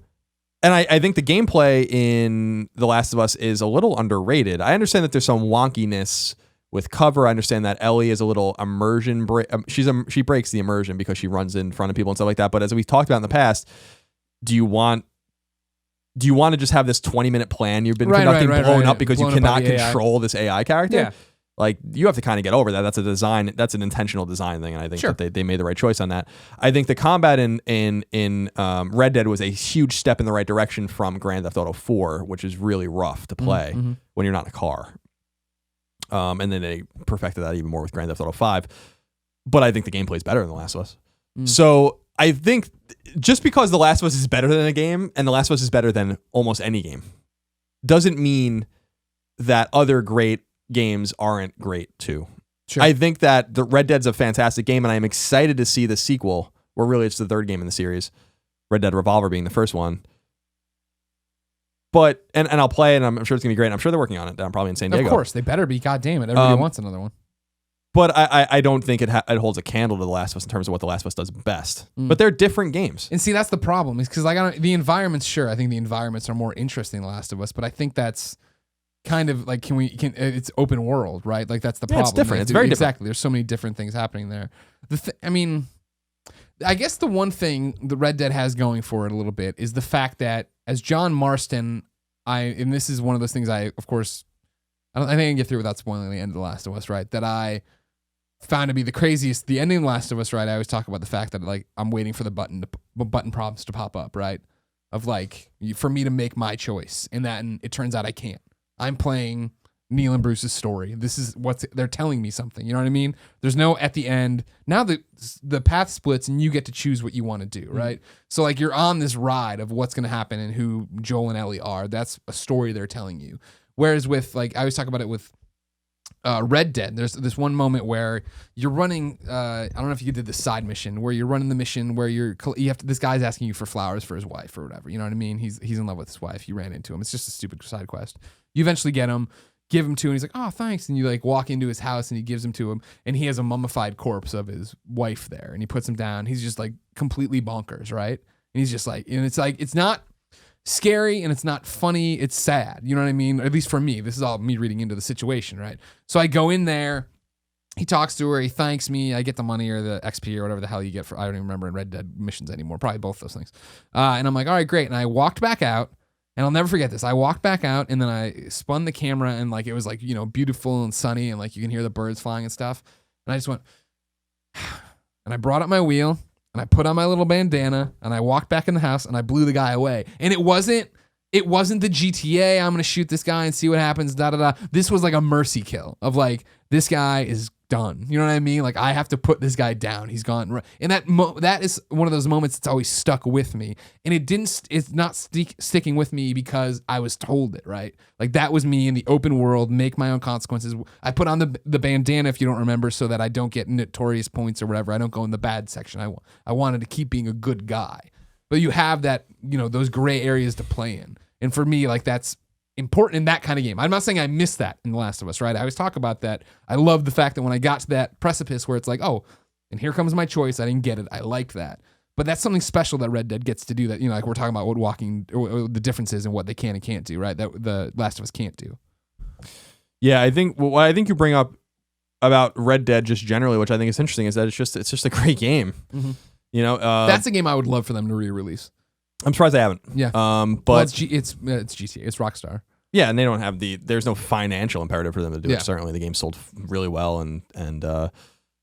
and I think the gameplay in The Last of Us is a little underrated. I understand that there's some wonkiness with cover. I understand that Ellie is a little immersion she breaks the immersion because she runs in front of people and stuff like that. But as we've talked about in the past, do you want to just have this 20-minute plan you've been conducting blown up because you cannot control this AI character? Yeah. Like, you have to kind of get over that. That's a design. That's an intentional design thing, and I think that they made the right choice on that. I think the combat in Red Dead was a huge step in the right direction from Grand Theft Auto 4, which is really rough to play when you're not in a car. And then they perfected that even more with Grand Theft Auto 5. But I think the gameplay is better than The Last of Us. So I think just because The Last of Us is better than a game and The Last of Us is better than almost any game doesn't mean that other great games aren't great too. Sure. I think that the Red Dead's a fantastic game, and I'm excited to see the sequel, where really it's the third game in the series, Red Dead Revolver being the first one. But and I'll play it, and I'm sure it's gonna be great. I'm sure they're working on it. I'm probably in San Diego. Of course, they better be. God damn it, everybody wants another one. But I don't think it holds a candle to The Last of Us in terms of what The Last of Us does best. But they're different games. And see, that's the problem, is because the environments. Sure, I think the environments are more interesting than The Last of Us, but I think that's kind of like it's open world, right? Like that's the problem. It's different. It's very different. Exactly. There's so many different things happening there. I guess the one thing the Red Dead has going for it a little bit is the fact that as John Marston, and this is one of those things I think I can get through without spoiling the end of The Last of Us, right? That I found to be the craziest. The ending of The Last of Us, right? I always talk about the fact that like I'm waiting for the button prompts to pop up, right? Of like for me to make my choice, and it turns out I can't. I'm playing Neil and Bruce's story. This is they're telling me something. You know what I mean? There's no at the end. Now the path splits and you get to choose what you want to do, right? So like you're on this ride of what's going to happen and who Joel and Ellie are. That's a story they're telling you. Whereas with like I always talk about it with Red Dead, there's this one moment where you're running. I don't know if you did the side mission where you're running the mission where you have to. This guy's asking you for flowers for his wife or whatever. You know what I mean? He's in love with his wife. You ran into him. It's just a stupid side quest. You eventually get him, give him to him. He's like, oh, thanks. And you like walk into his house and he gives him to him, and he has a mummified corpse of his wife there, and he puts him down. He's just like completely bonkers, right? And he's just like, and it's like it's not scary and it's not funny, it's sad. You know what I mean? At least for me, this is all me reading into the situation, right? So I go in there, he talks to her, he thanks me, I get the money or the XP or whatever the hell you get for, I don't even remember in Red Dead missions anymore, probably both those things. And I'm like, all right, great. And I walked back out, and I'll never forget this. I walked back out, and then I spun the camera, and like it was like, you know, beautiful and sunny, and like you can hear the birds flying and stuff. And I just went, and I brought up my wheel, and I put on my little bandana, and I walked back in the house, and I blew the guy away. And it wasn't the GTA, I'm going to shoot this guy and see what happens, da-da-da. This was like a mercy kill of like, this guy is done. You know what I mean? Like, I have to put this guy down. He's gone. And that is one of those moments that's always stuck with me. And it's not sticking with me because I was told it, right? Like, that was me in the open world, make my own consequences. I put on the bandana, if you don't remember, so that I don't get notorious points or whatever. I don't go in the bad section. I wanted to keep being a good guy. But you have that, you know, those gray areas to play in. And for me, like, that's important in that kind of game. I'm not saying I missed that in The Last of Us, right? I always talk about that. I love the fact that when I got to that precipice where it's like, oh, and here comes my choice. I didn't get it. I like that. But that's something special that Red Dead gets to do that, you know, like we're talking about or the differences in what they can and can't do, right? That the Last of Us can't do. Yeah, I think what I think you bring up about Red Dead just generally, which I think is interesting, is that it's just a great game. Mm-hmm. You know, that's a game I would love for them to re-release. I'm surprised they haven't. Yeah. But well, it's GTA. It's Rockstar. Yeah, and they don't have there's no financial imperative for them to do it. Certainly the game sold really well, and the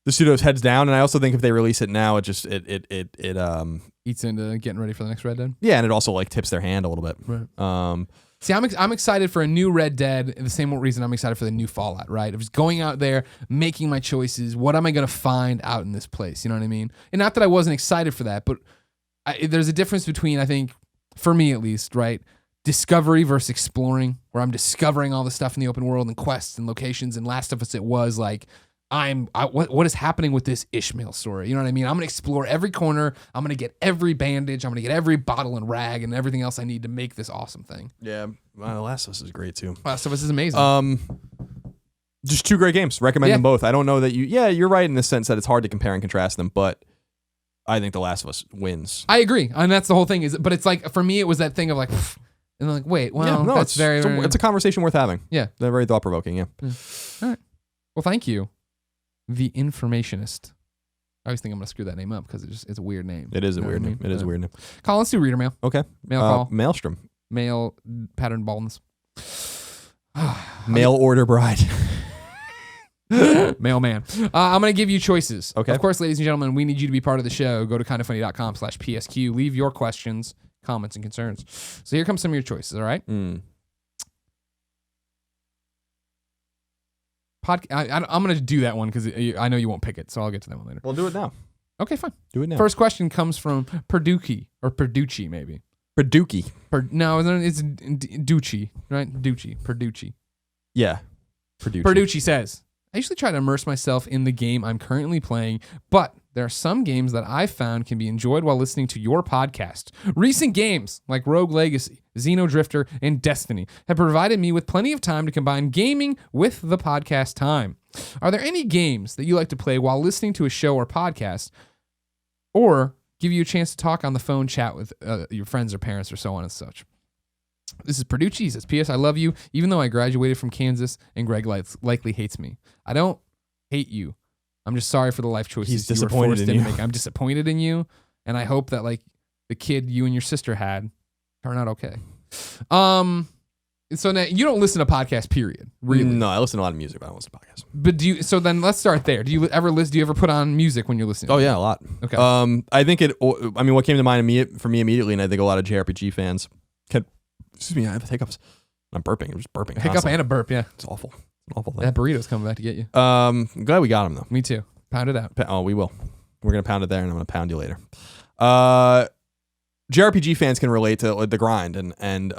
studio's heads down. And I also think if they release it now, it just eats into getting ready for the next Red Dead. Yeah, and it also like tips their hand a little bit. Right. See, I'm excited for a new Red Dead. The same reason I'm excited for the new Fallout, right? Of just going out there, making my choices. What am I going to find out in this place? You know what I mean? And not that I wasn't excited for that, but there's a difference between, I think, for me at least, right? Discovery versus exploring, where I'm discovering all the stuff in the open world and quests and locations. And Last of Us, it was like, what is happening with this Ishmael story? You know what I mean? I'm going to explore every corner. I'm going to get every bandage. I'm going to get every bottle and rag and everything else I need to make this awesome thing. Yeah. Well, Last of Us is great too. Last of Us is amazing. Just two great games. Recommend them both. I don't know that you're right in the sense that it's hard to compare and contrast them, but I think The Last of Us wins. I agree. And that's the whole thing but it's like, for me, it was that thing of like, and I'm like, wait, well, that's it's a conversation worth having. Yeah. They're very thought provoking. Yeah. All right. Well, thank you. The Informationist. I always think I'm going to screw that name up because it's a weird name. It is a weird name. It is a weird name. Colin, let's do reader mail. Okay. Mail call. Maelstrom. Male pattern baldness. Mail order bride. Mailman. I'm going to give you choices. Okay. Of course, ladies and gentlemen, we need you to be part of the show. Go to kindafunny.com/PSQ. Leave your questions, comments, and concerns. So here comes some of your choices, all right? I'm going to do that one because I know you won't pick it, so I'll get to that one later. We'll do it now. Okay, fine. Do it now. First question comes from Perducci, maybe. Perducci. No, it's Ducci, right? Perducci. Yeah. Perducci says, I usually try to immerse myself in the game I'm currently playing, but there are some games that I've found can be enjoyed while listening to your podcast. Recent games like Rogue Legacy, Xenodrifter, and Destiny have provided me with plenty of time to combine gaming with the podcast time. Are there any games that you like to play while listening to a show or podcast, or give you a chance to talk on the phone, chat with your friends or parents or so on and such? This is Perducci. He says, P.S. I love you, even though I graduated from Kansas and Greg likely hates me. I don't hate you. I'm just sorry for the life choices He's you were disappointed forced in into you. make. I'm disappointed in you, and I hope that like the kid you and your sister had turn out okay. So now you don't listen to podcasts, period. Really? No, I listen to a lot of music, but I don't listen to podcasts. But do you? So then let's start there. Do you ever put on music when you're listening? Oh yeah, a lot. Okay. I think what came to mind for me immediately, and I think a lot of JRPG fans excuse me, I have hiccups. I'm burping. I'm just burping. Hiccup constantly. and a burp. Yeah. It's awful. It's an awful thing. That burrito's coming back to get you. I'm glad we got him though. Me too. Pound it out. Oh, we will. We're gonna pound it there, and I'm gonna pound you later. JRPG fans can relate to the grind, and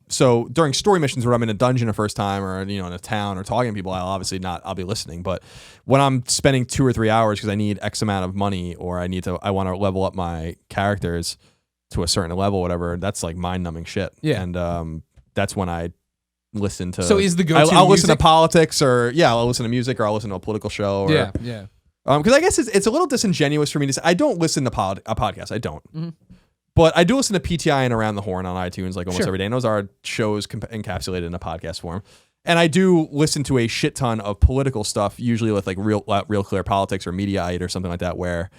so during story missions where I'm in a dungeon the first time, or in a town, or talking to people, I'll be listening. But when I'm spending 2 or 3 hours because I need X amount of money, or I want to level up my characters to a certain level, whatever, that's like mind numbing shit. Yeah. And that's when I listen to. So is the go-to I'll listen to music? politics, or I'll listen to music, or I'll listen to a political show. Or, Yeah. Because I guess it's a little disingenuous for me to say I don't listen to a podcast. I don't. Mm-hmm. But I do listen to PTI and Around the Horn on iTunes like almost Sure. every day. And those are shows encapsulated in a podcast form. And I do listen to a shit ton of political stuff, usually with like real clear politics or Mediaite or something like that, where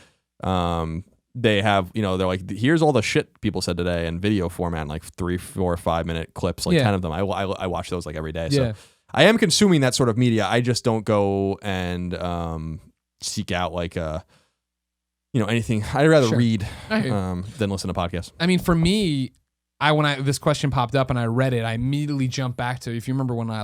they have, they're like, here's all the shit people said today in video format, like 3, 4, 5 minute clips, like 10 of them. I watch those like every day. Yeah. So I am consuming that sort of media. I just don't go and seek out like anything. I'd rather Sure. read I hear than listen to podcasts. I mean, for me, when this question popped up and I read it, I immediately jumped back to, if you remember when I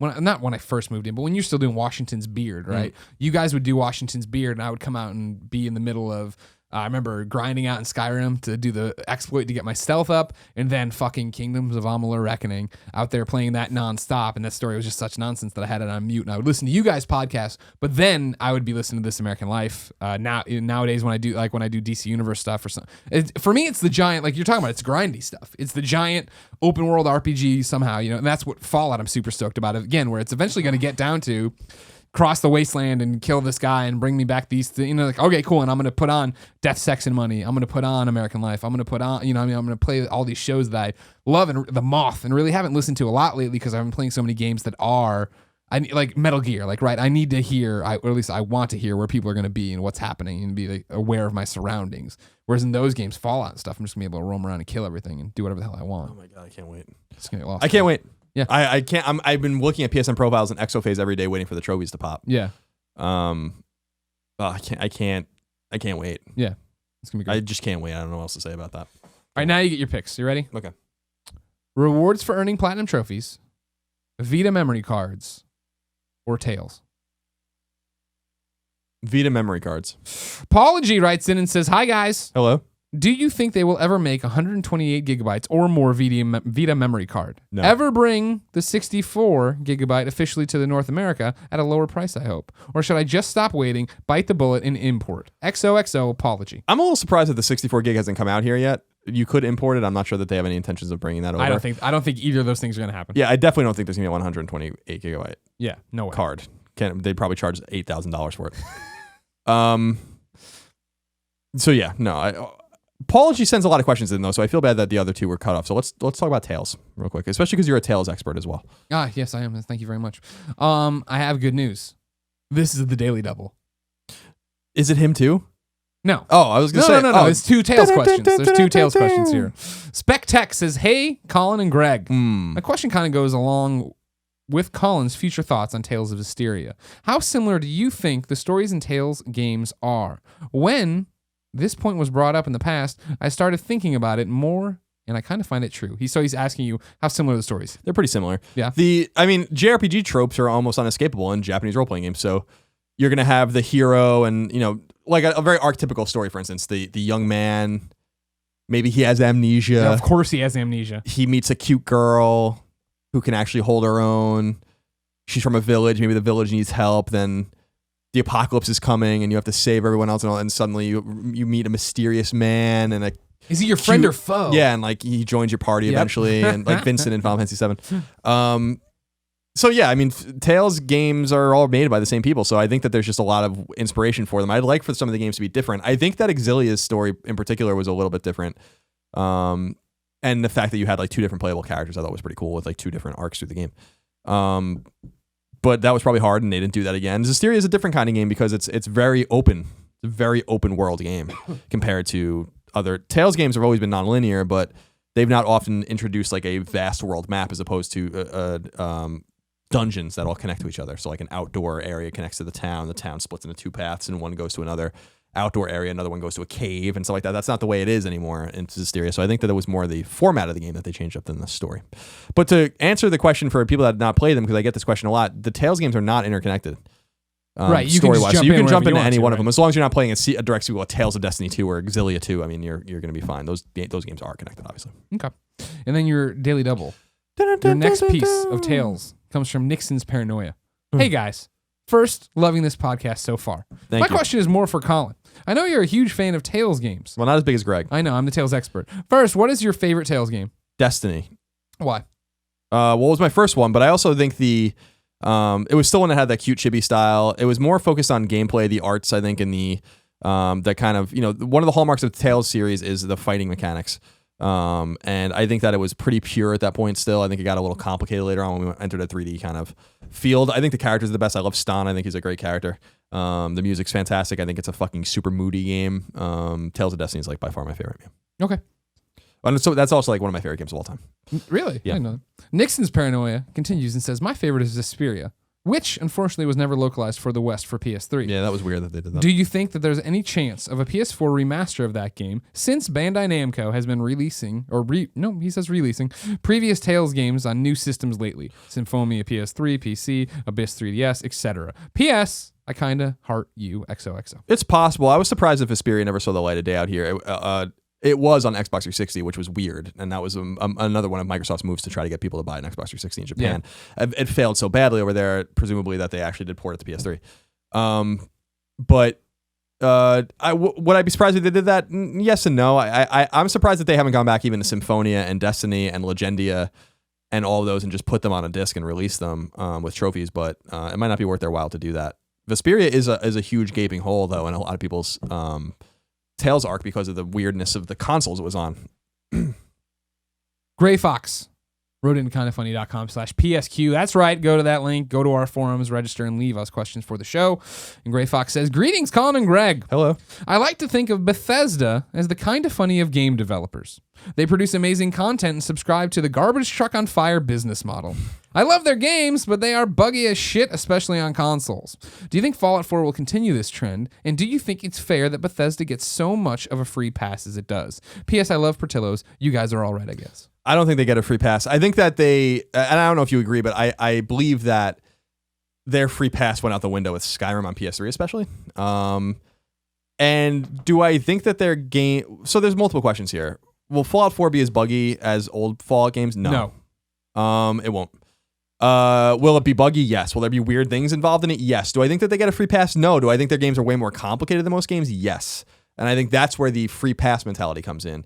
not when I first moved in, but when you're still doing Washington's Beard, right? You guys would do Washington's Beard, and I would come out and be in the middle of. I remember grinding out in Skyrim to do the exploit to get my stealth up, and then fucking Kingdoms of Amalur Reckoning out there playing that nonstop. And that story was just such nonsense that I had it on mute, and I would listen to you guys' podcasts, but then I would be listening to This American Life. Nowadays when I do DC Universe stuff or something, for me it's the giant, like you're talking about, it's grindy stuff. It's the giant open world RPG somehow, and that's what Fallout I'm super stoked about it again, where it's eventually going to get down to cross the wasteland and kill this guy and bring me back these things. Like, okay, cool. And I'm going to put on Death, Sex, and Money. I'm going to put on American Life. I'm going to put on, I'm going to play all these shows that I love, and The Moth, and really haven't listened to a lot lately because I've been playing so many games that are, like Metal Gear, like, right, I need to hear, or at least I want to hear where people are going to be and what's happening and be like, aware of my surroundings. Whereas in those games, Fallout and stuff, I'm just going to be able to roam around and kill everything and do whatever the hell I want. Oh my God, I can't wait. It's going to get lost. I can't wait. Yeah. I can't. I've been looking at PSN profiles and XO phase every day, waiting for the trophies to pop. Yeah. I can't wait. Yeah. It's going to be great. I just can't wait. I don't know what else to say about that. All right, now you get your picks. You ready? Okay. Rewards for earning platinum trophies, Vita memory cards, or Tails. Vita memory cards. Apology writes in and says, "Hi guys. Hello. Do you think they will ever make 128 gigabytes or more Vita memory card? No. Ever bring the 64 gigabyte officially to the North America at a lower price, I hope? Or should I just stop waiting, bite the bullet, and import? XOXO apology." I'm a little surprised that the 64 gig hasn't come out here yet. You could import it. I'm not sure that they have any intentions of bringing that over. I don't think either of those things are going to happen. Yeah, I definitely don't think there's going to be a 128 gigabyte Yeah, no way. card. They'd probably charge $8,000 for it. So yeah, no. Apology sends a lot of questions in though, so I feel bad that the other two were cut off. So let's talk about Tails real quick, especially because you're a Tails expert as well. Yes, I am. Thank you very much. I have good news. This is the Daily Double. Is it him too? No. Oh, I was going to say. No. It's 2 Tails questions. There's 2 Tails questions here. Spec Tech says, "Hey, Colin and Greg. My question kind of goes along with Colin's future thoughts on Tales of Hysteria. How similar do you think the stories in Tales games are? When this point was brought up in the past, I started thinking about it more, and I kind of find it true." He's asking you how similar are the stories. They're pretty similar. Yeah. JRPG tropes are almost unescapable in Japanese role-playing games. So you're going to have the hero and, like a very archetypical story, for instance, the young man, maybe he has amnesia. Yeah, of course he has amnesia. He meets a cute girl who can actually hold her own. She's from a village. Maybe the village needs help. Then the apocalypse is coming and you have to save everyone else. And suddenly you meet a mysterious man and is he your friend or foe? Yeah, and like he joins your party eventually, and like Vincent in Final Fantasy VII. So yeah, I mean, Tales games are all made by the same people, so I think that there's just a lot of inspiration for them. I'd like for some of the games to be different. I think that Exilia's story in particular was a little bit different, and the fact that you had like 2 different playable characters, I thought was pretty cool with like 2 different arcs through the game. but that was probably hard, and they didn't do that again. Zestiria is a different kind of game because it's very open. It's a very open world game compared to other Tales games. Have always been nonlinear, but they've not often introduced like a vast world map as opposed to dungeons that all connect to each other. So like an outdoor area connects to the town splits into two paths, and one goes to another outdoor area, another one goes to a cave and stuff like that. That's not the way it is anymore in Zestiria. So I think that it was more the format of the game that they changed up than the story. But to answer the question for people that have not played them, because I get this question a lot, the Tales games are not interconnected. Right, you story-wise. So you can jump into any one right? of them. As long as you're not playing a direct sequel of Tales of Destiny 2 or Exilia 2, I mean, you're going to be fine. Those games are connected, obviously. Okay. And then your Daily Double. Your next piece of Tales comes from Nixon's Paranoia. Hey, guys. First, loving this podcast so far. Thank My you. question is more for Colin. I know you're a huge fan of Tales games. Well, not as big as Greg. I know, I'm the Tales expert. First, what is your favorite Tales game? Destiny. Why? Well, it was my first one, but I also think it was still one that had that cute chibi style. It was more focused on gameplay, the arts, I think, and the that kind of, one of the hallmarks of the Tales series is the fighting mechanics. And I think that it was pretty pure at that point still. I think it got a little complicated later on when we entered a 3D kind of field. I think the characters are the best. I love Stan. I think he's a great character. The music's fantastic. I think it's a fucking super moody game. Tales of Destiny is like by far my favorite game. Okay. And so that's also like one of my favorite games of all time. Really? Yeah. I know. Nixon's Paranoia continues and says, my favorite is Vesperia, which unfortunately was never localized for the West for PS3. Yeah, that was weird that they did that. Do you think that there's any chance of a PS4 remaster of that game since Bandai Namco has been releasing, releasing previous Tales games on new systems lately? Symphonia PS3, PC, Abyss 3DS, etc. P.S. I kinda heart you, XOXO. It's possible. I was surprised if Vesperia never saw the light of day out here. It was on Xbox 360, which was weird, and that was another one of Microsoft's moves to try to get people to buy an Xbox 360 in Japan. Yeah. It failed so badly over there, presumably that they actually did port it to PS3. Would I be surprised if they did that? Yes and no. I'm surprised that they haven't gone back even to Symphonia and Destiny and Legendia and all of those and just put them on a disc and release them with trophies, but it might not be worth their while to do that. Vesperia is a huge gaping hole, though, in a lot of people's Tales arc because of the weirdness of the consoles it was on. Gray Fox wrote into kindoffunny.com/PSQ. That's right. Go to that link. Go to our forums, register, and leave us questions for the show. And Gray Fox says, greetings, Colin and Greg. Hello. I like to think of Bethesda as the kind of funny of game developers. They produce amazing content and subscribe to the garbage truck on fire business model. I love their games, but they are buggy as shit, especially on consoles. Do you think Fallout 4 will continue this trend? And do you think it's fair that Bethesda gets so much of a free pass as it does? P.S. I love Portillo's. You guys are all right, I guess. I don't think they get a free pass. I think that and I don't know if you agree, but I believe that their free pass went out the window with Skyrim on PS3 especially. And do I think that their game... So there's multiple questions here. Will Fallout 4 be as buggy as old Fallout games? No. It won't. Will it be buggy? Yes. Will there be weird things involved in it? Yes. Do I think that they get a free pass? No. Do I think their games are way more complicated than most games? Yes. And I think that's where the free pass mentality comes in.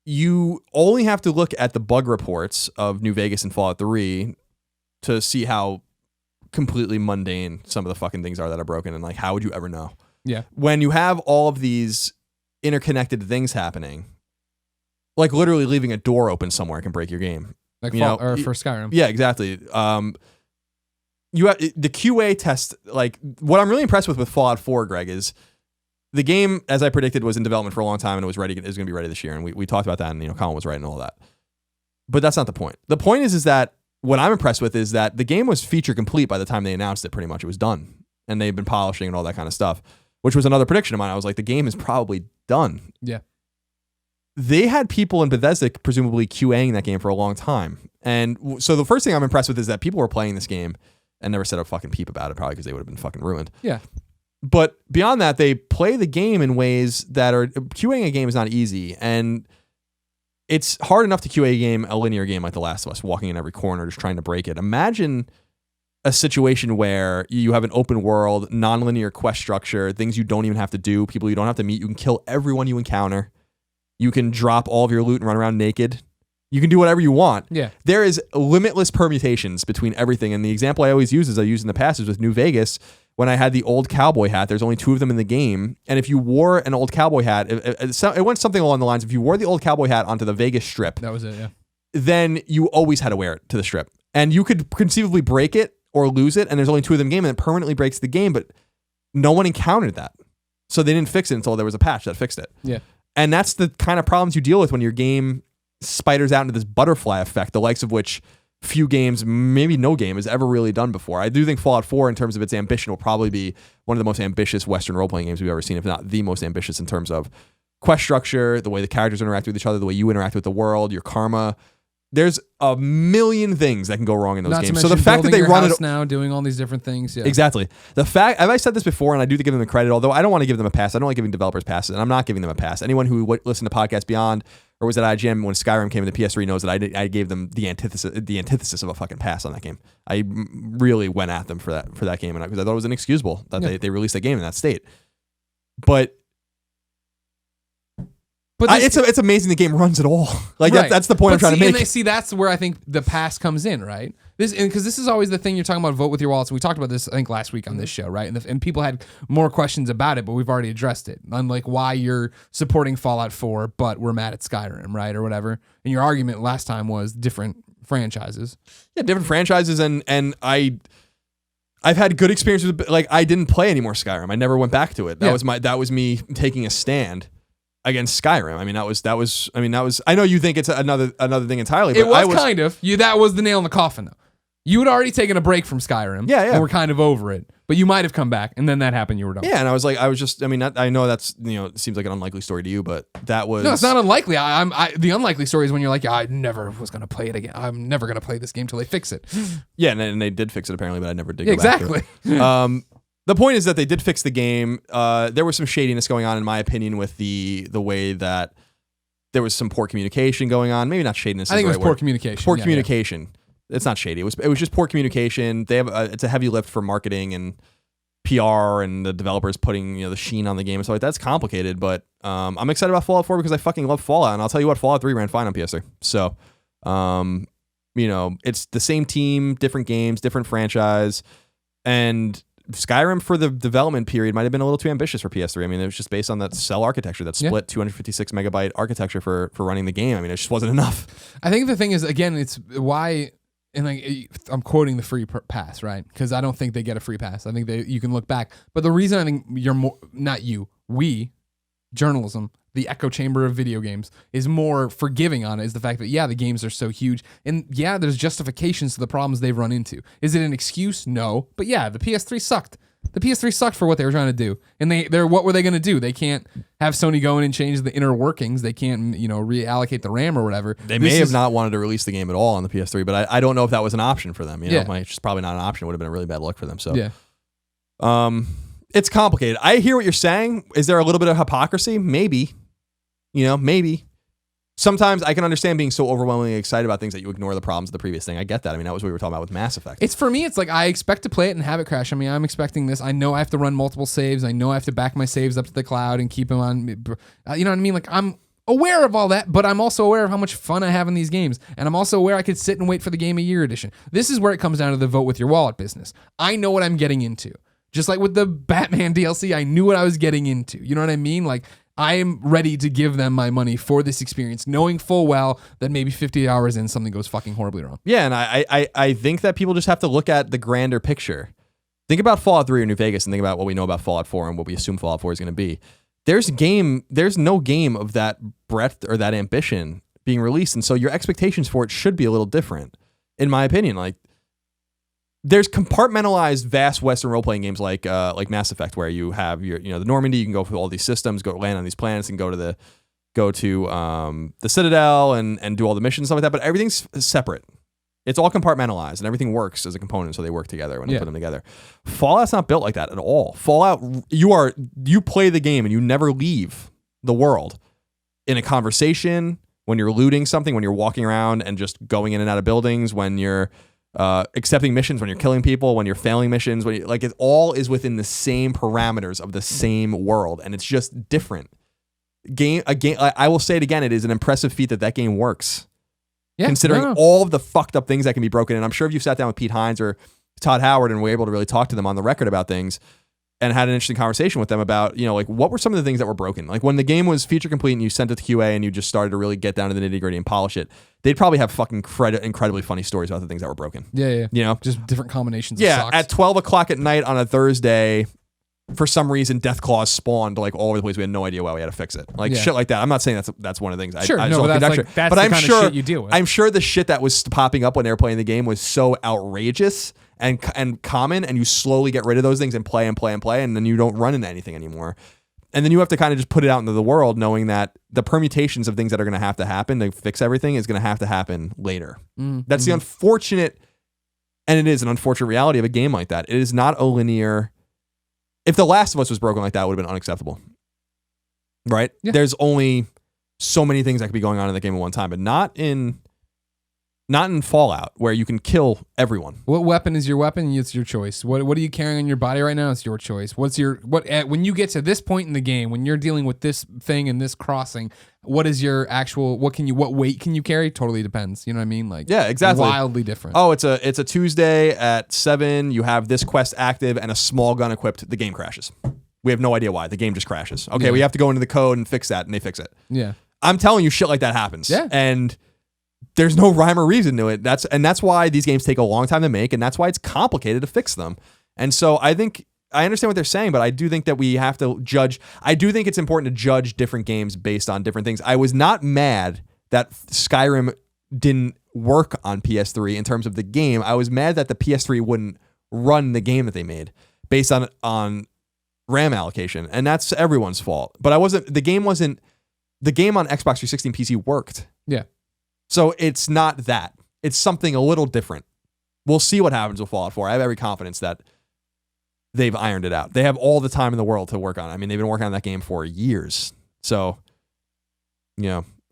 You only have to look at the bug reports of New Vegas and Fallout 3 to see how completely mundane some of the fucking things are that are broken, and like, how would you ever know? Yeah. When you have all of these interconnected things happening, like literally leaving a door open somewhere can break your game. Like or for Skyrim. Yeah, exactly. You have the QA test. Like, what I'm really impressed with Fallout 4, Greg, is the game, as I predicted, was in development for a long time and it was ready. It was going to be ready this year, and we talked about that, and Colin was right and all that. But that's not the point. The point is that what I'm impressed with is that the game was feature complete by the time they announced it. Pretty much, it was done, and they've been polishing and all that kind of stuff, which was another prediction of mine. I was like, the game is probably done. Yeah. They had people in Bethesda presumably QAing that game for a long time. And so the first thing I'm impressed with is that people were playing this game and never said a fucking peep about it, probably because they would have been fucking ruined. Yeah. But beyond that, they play the game in ways that are... QAing a game is not easy. And it's hard enough to QA a linear game like The Last of Us, walking in every corner, just trying to break it. Imagine a situation where you have an open world, non-linear quest structure, things you don't even have to do, people you don't have to meet. You can kill everyone you encounter. You can drop all of your loot and run around naked. You can do whatever you want. Yeah. There is limitless permutations between everything. And the example I always use, as I used in the past, is with New Vegas. When I had the old cowboy hat, there's only 2 of them in the game. And if you wore an old cowboy hat, it went something along the lines, if you wore the old cowboy hat onto the Vegas Strip, that was it, yeah. Then you always had to wear it to the Strip. And you could conceivably break it or lose it, and there's only 2 of them game, and it permanently breaks the game, but no one encountered that. So they didn't fix it until there was a patch that fixed it. Yeah. And that's the kind of problems you deal with when your game spiders out into this butterfly effect, the likes of which few games, maybe no game, has ever really done before. I do think Fallout 4, in terms of its ambition, will probably be one of the most ambitious Western role-playing games we've ever seen, if not the most ambitious in terms of quest structure, the way the characters interact with each other, the way you interact with the world, your karma. There's a million things that can go wrong in those games. So the fact that they run it now, doing all these different things, yeah. Exactly. The fact, have I said this before, and I do give them the credit, although I don't want to give them a pass. I don't like giving developers passes, and I'm not giving them a pass. Anyone who listened to Podcast Beyond or was at IGN when Skyrim came to the PS3 knows that I gave them the antithesis of a fucking pass on that game. I really went at them for that game, and because I thought it was inexcusable that they released that game in that state. But it's amazing the game runs at all. Like right. that's the point I'm trying to make. And see, that's where I think the pass comes in, right? Because this is always the thing you're talking about. Vote with your wallets. And we talked about this, I think, last week on this show, right? And people had more questions about it, but we've already addressed it. Unlike why you're supporting Fallout 4, but we're mad at Skyrim, right, or whatever. And your argument last time was different franchises. Yeah, different franchises, and I've had good experiences with, like, I didn't play any more Skyrim. I never went back to it. That was me taking a stand against Skyrim. I was. I know you think it's another thing entirely. But it was kind of. That was the nail in the coffin, though. You had already taken a break from Skyrim. Yeah. And we're kind of over it. But you might have come back, and then that happened. You were done. Yeah, and I know that's, it seems like an unlikely story to you, but that was. No, it's not unlikely. The unlikely story is when you're like, I never was going to play it again. I'm never going to play this game till they fix it. Yeah, and they did fix it apparently, but I never did. Go exactly. Back to it. The point is that they did fix the game. There was some shadiness going on, in my opinion, with the way that there was some poor communication going on. Maybe not shadiness. I think it was poor communication. Poor communication. Yeah. It's not shady. It was just poor communication. They have it's a heavy lift for marketing and PR, and the developers putting the sheen on the game and stuff like that. That's complicated, but I'm excited about Fallout 4 because I fucking love Fallout, and I'll tell you what, Fallout 3 ran fine on PS3. So, it's the same team, different games, different franchise, and Skyrim for the development period might have been a little too ambitious for PS3. I mean, it was just based on that cell architecture, that split 256 megabyte architecture for running the game. I mean, it just wasn't enough. I think the thing is, again, it's why, and like I'm quoting the free pass, right? Because I don't think they get a free pass. I think you can look back. But the reason I think we, journalism, the echo chamber of video games, is more forgiving on it is the fact that, the games are so huge. And there's justifications to the problems they've run into. Is it an excuse? No. But the PS3 sucked. The PS3 sucked for what they were trying to do. And they're what were they going to do? They can't have Sony go in and change the inner workings. They can't, reallocate the RAM or whatever. They may have not wanted to release the game at all on the PS3, but I don't know if that was an option for them. It's just probably not an option. It would have been a really bad look for them. So, it's complicated. I hear what you're saying. Is there a little bit of hypocrisy? Maybe. Maybe. Sometimes I can understand being so overwhelmingly excited about things that you ignore the problems of the previous thing. I get that. I mean, that was what we were talking about with Mass Effect. It's for me, it's like I expect to play it and have it crash. I mean, I'm expecting this. I know I have to run multiple saves. I know I have to back my saves up to the cloud and keep them on. You know what I mean? Like, I'm aware of all that, but I'm also aware of how much fun I have in these games. And I'm also aware I could sit and wait for the Game of Year edition. This is where it comes down to the vote with your wallet business. I know what I'm getting into. Just like with the Batman DLC, I knew what I was getting into. You know what I mean? Like, I am ready to give them my money for this experience, knowing full well that maybe 50 hours in, something goes fucking horribly wrong. Yeah, and I think that people just have to look at the grander picture. Think about Fallout 3 or New Vegas and think about what we know about Fallout 4 and what we assume Fallout 4 is going to be. There's no game of that breadth or that ambition being released, and so your expectations for it should be a little different, in my opinion. Like, there's compartmentalized vast Western role-playing games like Mass Effect, where you have your the Normandy, you can go through all these systems, go land on these planets, and go to the Citadel and do all the missions and stuff like that. But everything's separate. It's all compartmentalized, and everything works as a component, so they work together when you put them together. Fallout's not built like that at all. Fallout, you play the game and you never leave the world. In a conversation, when you're looting something, when you're walking around and just going in and out of buildings, when you're accepting missions, when you're killing people, when you're failing missions, it all is within the same parameters of the same world, and it's just different. I will say it again, it is an impressive feat that game works. Yeah, considering all of the fucked up things that can be broken in. I'm sure if you sat down with Pete Hines or Todd Howard and were able to really talk to them on the record about things, and had an interesting conversation with them about, like what were some of the things that were broken? Like when the game was feature complete and you sent it to QA and you just started to really get down to the nitty gritty and polish it, they'd probably have fucking incredibly funny stories about the things that were broken. Yeah. Just different combinations of socks. At 12 o'clock at night on a Thursday, for some reason, Deathclaws spawned like all over the place. We had no idea why we had to fix it. Like shit like that. I'm not saying that's one of the things. Sure, I no, but that's the kind of shit you deal with. I'm sure the shit that was popping up when they were playing the game was so outrageous and common, and you slowly get rid of those things and play, and then you don't run into anything anymore. And then you have to kind of just put it out into the world, knowing that the permutations of things that are going to happen to fix everything is going to have to happen later. That's the unfortunate, and it is an unfortunate reality of a game like that. It is not a linear. If The Last of Us was broken like that, it would have been unacceptable. Right? Yeah. There's only so many things that could be going on in the game at one time, but not in Fallout, where you can kill everyone. What weapon is your weapon? It's your choice. What are you carrying on your body right now? It's your choice. When you get to this point in the game, when you're dealing with this thing and this crossing, what is your actual? What weight can you carry? Totally depends. You know what I mean? Like, yeah, exactly. Wildly different. Oh, it's a Tuesday at 7. You have this quest active and a small gun equipped. The game crashes. We have no idea why. The game just crashes. Okay, we have to go into the code and fix that, and they fix it. Yeah, I'm telling you, shit like that happens. Yeah, and there's no rhyme or reason to it. That's why these games take a long time to make, and that's why it's complicated to fix them. And so I think I understand what they're saying, but I do think that we have to judge. I do think it's important to judge different games based on different things. I was not mad that Skyrim didn't work on PS3 in terms of the game. I was mad that the PS3 wouldn't run the game that they made based on RAM allocation, and that's everyone's fault. But the game on Xbox 360 and PC worked. Yeah. So it's not that. It's something a little different. We'll see what happens with Fallout 4. I have every confidence that they've ironed it out. They have all the time in the world to work on it. I mean, they've been working on that game for years. So,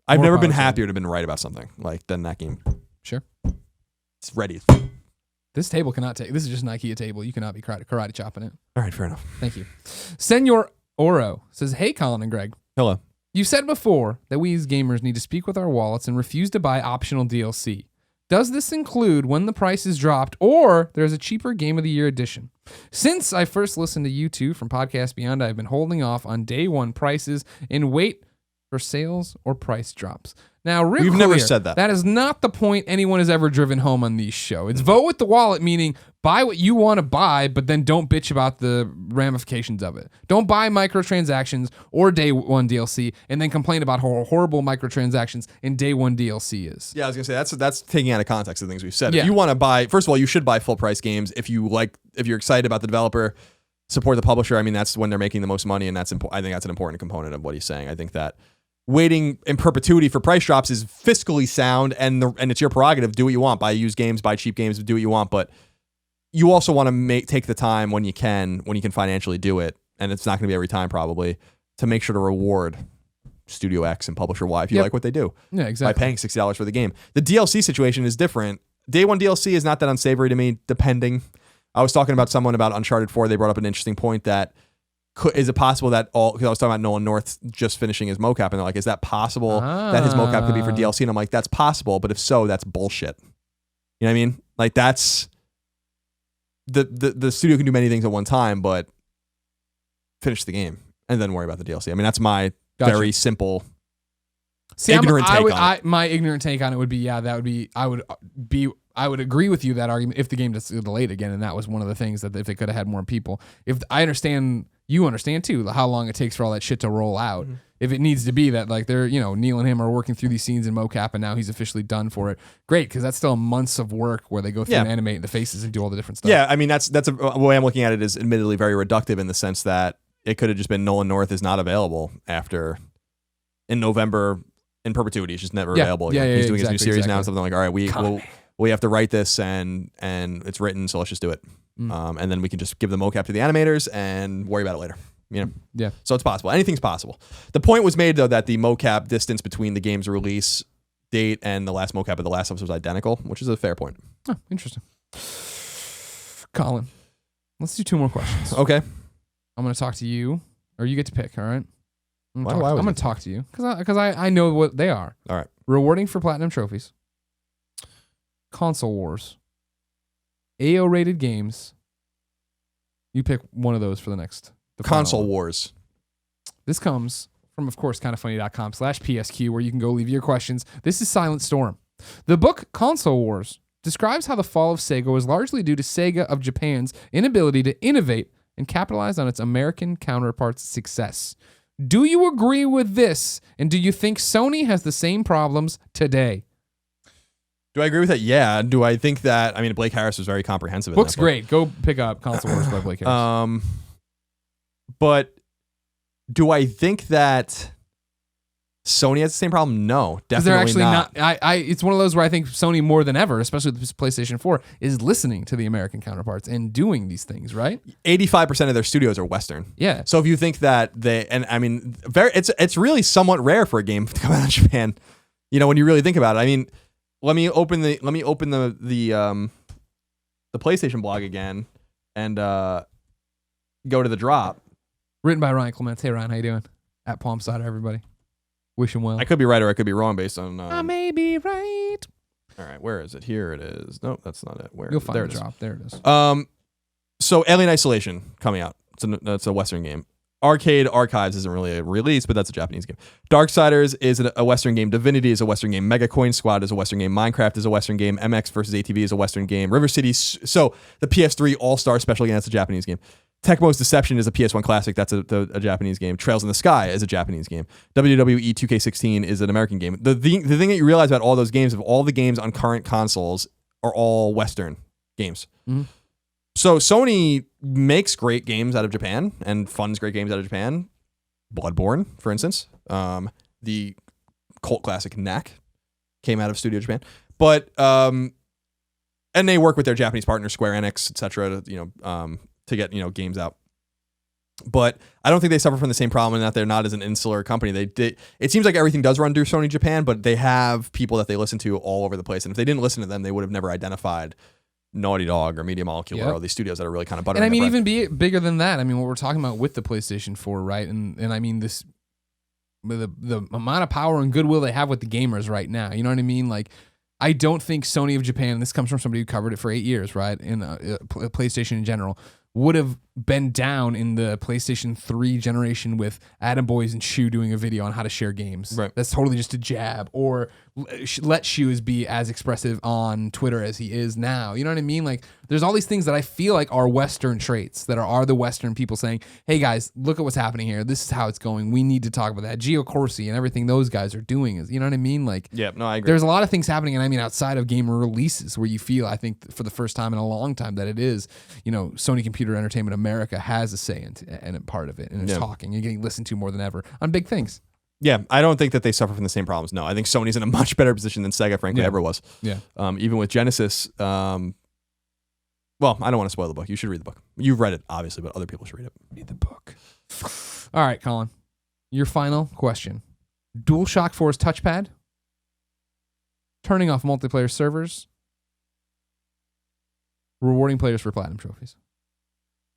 I've never been happier to have been right about something than that game. Sure. It's ready. This table cannot take. This is just an IKEA table. You cannot be karate chopping it. All right, fair enough. Thank you. Senor Oro says, "Hey, Colin and Greg. Hello. You said before that we as gamers need to speak with our wallets and refuse to buy optional DLC. Does this include when the price is dropped or there's a cheaper Game of the Year edition? Since I first listened to you two from Podcast Beyond, I've been holding off on day one prices and wait for sales or price drops." Now, we've never said that. That is not the point anyone has ever driven home on these shows. It's vote with the wallet, meaning buy what you want to buy, but then don't bitch about the ramifications of it. Don't buy microtransactions or day one DLC and then complain about how horrible microtransactions and day one DLC is. Yeah, I was gonna say that's taking out of context the things we've said. Yeah. If you want to buy, first of all, you should buy full price games. If you're excited about the developer, support the publisher. I mean, that's when they're making the most money, and I think that's an important component of what he's saying. I think that waiting in perpetuity for price drops is fiscally sound, and it's your prerogative. Do what you want. Buy used games, buy cheap games, do what you want. But you also want to take the time when you can financially do it, and it's not going to be every time probably, to make sure to reward Studio X and Publisher Y if you like what they do. Yeah, exactly. By paying $60 for the game. The DLC situation is different. Day one DLC is not that unsavory to me, depending. I was talking about someone about Uncharted 4. They brought up an interesting point that is it possible that because I was talking about Nolan North just finishing his mocap, and they're like, is that possible that his mocap could be for DLC? And I'm like, that's possible, but if so, that's bullshit. You know what I mean? Like, that's the studio can do many things at one time, but finish the game and then worry about the DLC. I mean, that's my very simple ignorant take on it. My ignorant take on it would be, I would agree with you that argument if the game gets delayed again, and that was one of the things that if they could have had more people. If I understand, you understand too, how long it takes for all that shit to roll out. Mm-hmm. If it needs to be that, like, they're, Neil and him are working through these scenes in mocap, and now he's officially done for it. Great, because that's still months of work where they go through and animate the faces and do all the different stuff. Yeah, I mean, that's the way I'm looking at it is admittedly very reductive in the sense that it could have just been Nolan North is not available in November in perpetuity. It's just never available. Yeah, he's doing his new series now and something like, all right, we have to write this and it's written, so let's just do it. And then we can just give the mocap to the animators and worry about it later. Yeah. So it's possible. Anything's possible. The point was made though that the mocap distance between the game's release date and the last mocap of The Last of Us was identical, which is a fair point. Oh, interesting. Colin, let's do 2 more questions. Okay. I'm going to talk to you, or you get to pick. All right. I'm Why going to talk to you because I know what they are. All right. Rewarding for platinum trophies. Console wars. AO rated games. You pick one of those for the Console final one. Wars. This comes from, of course, kindoffunny.com/PSQ, where you can go leave your questions. This is Silent Storm. The book Console Wars describes how the fall of Sega was largely due to Sega of Japan's inability to innovate and capitalize on its American counterpart's success. Do you agree with this? And do you think Sony has the same problems today? Do I agree with that? Yeah. Do I think that? I mean, Blake Harris was very comprehensive. Book's great. Go pick up Console Wars by Blake Harris. But do I think that Sony has the same problem? No, definitely they're actually not. It's one of those where I think Sony more than ever, especially with this PlayStation 4, is listening to the American counterparts and doing these things, right? 85% of their studios are Western. Yeah. So if you think that it's really somewhat rare for a game to come out of Japan. You know, when you really think about it. I mean, let me open the PlayStation blog again and go to the drop. Written by Ryan Clements. Hey Ryan, how you doing? At Palm Cider, everybody. Wish him well. I could be right or I could be wrong based on. I may be right. All right, where is it? Here it is. No, that's not it. Where? You'll find there the drop. There it is. So Alien Isolation coming out. It's a Western game. Arcade Archives isn't really a release, but that's a Japanese game. Darksiders is a Western game. Divinity is a Western game. Mega Coin Squad is a Western game. Minecraft is a Western game. MX vs. ATV is a Western game. River City. So the PS3 All-Star Special Game, that's a Japanese game. Tecmo's Deception is a PS1 classic. That's a Japanese game. Trails in the Sky is a Japanese game. WWE 2K16 is an American game. The thing that you realize about all those games, of all the games on current consoles, are all Western games. Mm-hmm. So Sony makes great games out of Japan and funds great games out of Japan. Bloodborne, for instance. The cult classic Knack came out of Studio Japan. But and they work with their Japanese partners, Square Enix, etc. To get games out. But I don't think they suffer from the same problem in that they're not as an insular company. It seems like everything does run through Sony Japan, but they have people that they listen to all over the place. And if they didn't listen to them, they would have never identified Naughty Dog or Media Molecule or all these studios that are really kind of buttering. And I mean, even bigger than that. I mean, what we're talking about with the PlayStation 4, right? And I mean, this the amount of power and goodwill they have with the gamers right now. You know what I mean? Like, I don't think Sony of Japan, and this comes from somebody who covered it for 8 years, right? In PlayStation in general, would have been down in the PlayStation 3 generation with Adam Boys and Shu doing a video on how to share games. Right. That's totally just a jab. Or let Shu be as expressive on Twitter as he is now. You know what I mean? Like, there's all these things that I feel like are Western traits, that are the Western people saying, hey guys, look at what's happening here. This is how it's going. We need to talk about that. Gio Corsi and everything those guys are doing is, you know what I mean? Like, yeah, no, I agree. There's a lot of things happening, and I mean, outside of game releases, where you feel, I think, for the first time in a long time, that it is, Sony Computer Entertainment America has a say and a part of it, and it's talking and getting listened to more than ever on big things. Yeah, I don't think that they suffer from the same problems. No, I think Sony's in a much better position than Sega, frankly, ever was. Yeah. Even with Genesis. Well, I don't want to spoil the book. You should read the book. You've read it, obviously, but other people should read it. Read the book. All right, Colin. Your final question. DualShock 4's touchpad, turning off multiplayer servers, rewarding players for platinum trophies.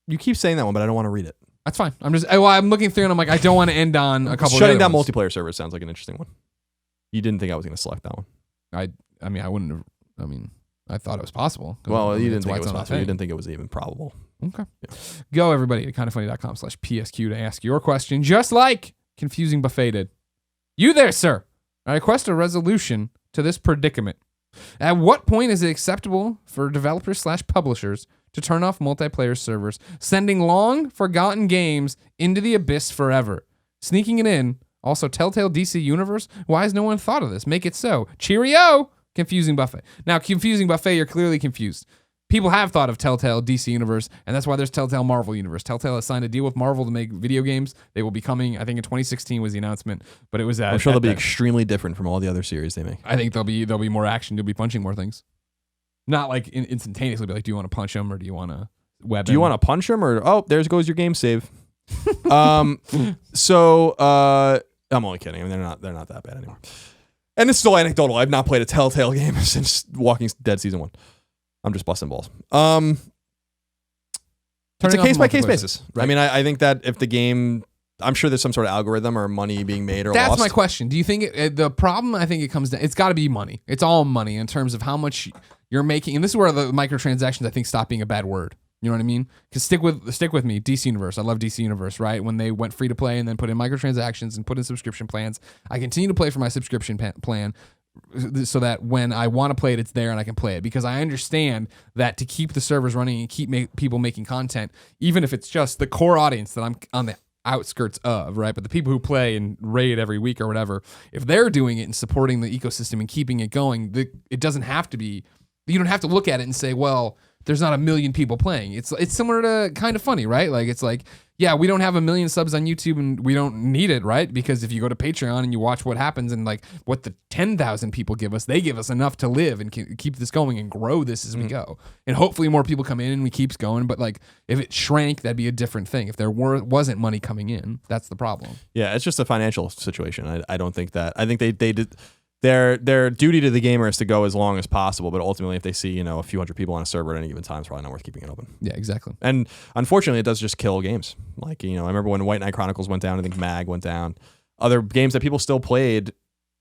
You keep saying that one, but I don't want to read it. That's fine. I'm looking through and I'm like, I don't want to end on a couple. Shutting down multiplayer servers sounds like an interesting one. You didn't think I was going to select that one. I mean, I wouldn't have. I mean, I thought it was possible. Well, you didn't think it was possible. You didn't think it was even probable. Okay. Yeah. Go, everybody, to kindoffunny.com/PSQ to ask your question, just like Confusing Buffet did. You there, sir. I request a resolution to this predicament. At what point is it acceptable for developers/publishers to turn off multiplayer servers, sending long forgotten games into the abyss forever? Sneaking it in. Also, Telltale DC Universe. Why has no one thought of this? Make it so. Cheerio! Confusing Buffet. Now, Confusing Buffet, you're clearly confused. People have thought of Telltale DC Universe, and that's why there's Telltale Marvel Universe. Telltale has signed a deal with Marvel to make video games. They will be coming, I think in 2016 was the announcement, but it was I'm sure they'll be extremely different from all the other series they make. I think there'll be more action. You'll be punching more things. Not like instantaneously, but like, do you want to punch them or do you want to web? Do you want to punch them or there goes your game save? So I'm only kidding. I mean, they're not that bad anymore. And it's still anecdotal. I've not played a Telltale game since Walking Dead Season 1. I'm just busting balls. It's a case-by-case basis. Right. I mean, I think that if the game... I'm sure there's some sort of algorithm or money being made or That's lost. my question. Do you think the problem, I think it comes down... It's got to be money. It's all money in terms of how much you're making. And this is where the microtransactions, I think, stop being a bad word. You know what I mean? Because stick with me, DC Universe. I love DC Universe, right? When they went free to play and then put in microtransactions and put in subscription plans, I continue to play for my subscription plan so that when I want to play it, it's there and I can play it. Because I understand that to keep the servers running and keep people making content, even if it's just the core audience that I'm on the outskirts of, right? But the people who play and raid every week or whatever, if they're doing it and supporting the ecosystem and keeping it going, it doesn't have to be, you don't have to look at it and say, well, there's not 1 million people playing. It's similar to Kind of Funny, right? Like, it's like, yeah, we don't have 1 million subs on YouTube and we don't need it, right? Because if you go to Patreon and you watch what happens and like what the 10,000 people give us, they give us enough to live and keep this going and grow this as we go. And hopefully more people come in and we keeps going. But like, if it shrank, that'd be a different thing. If there wasn't money coming in, that's the problem. Yeah, it's just a financial situation. I don't think that. I think they did. Their duty to the gamer is to go as long as possible, but ultimately, if they see a few hundred people on a server at any given time, it's probably not worth keeping it open. Yeah, exactly. And unfortunately, it does just kill games. Like I remember when White Knight Chronicles went down. I think Mag went down. Other games that people still played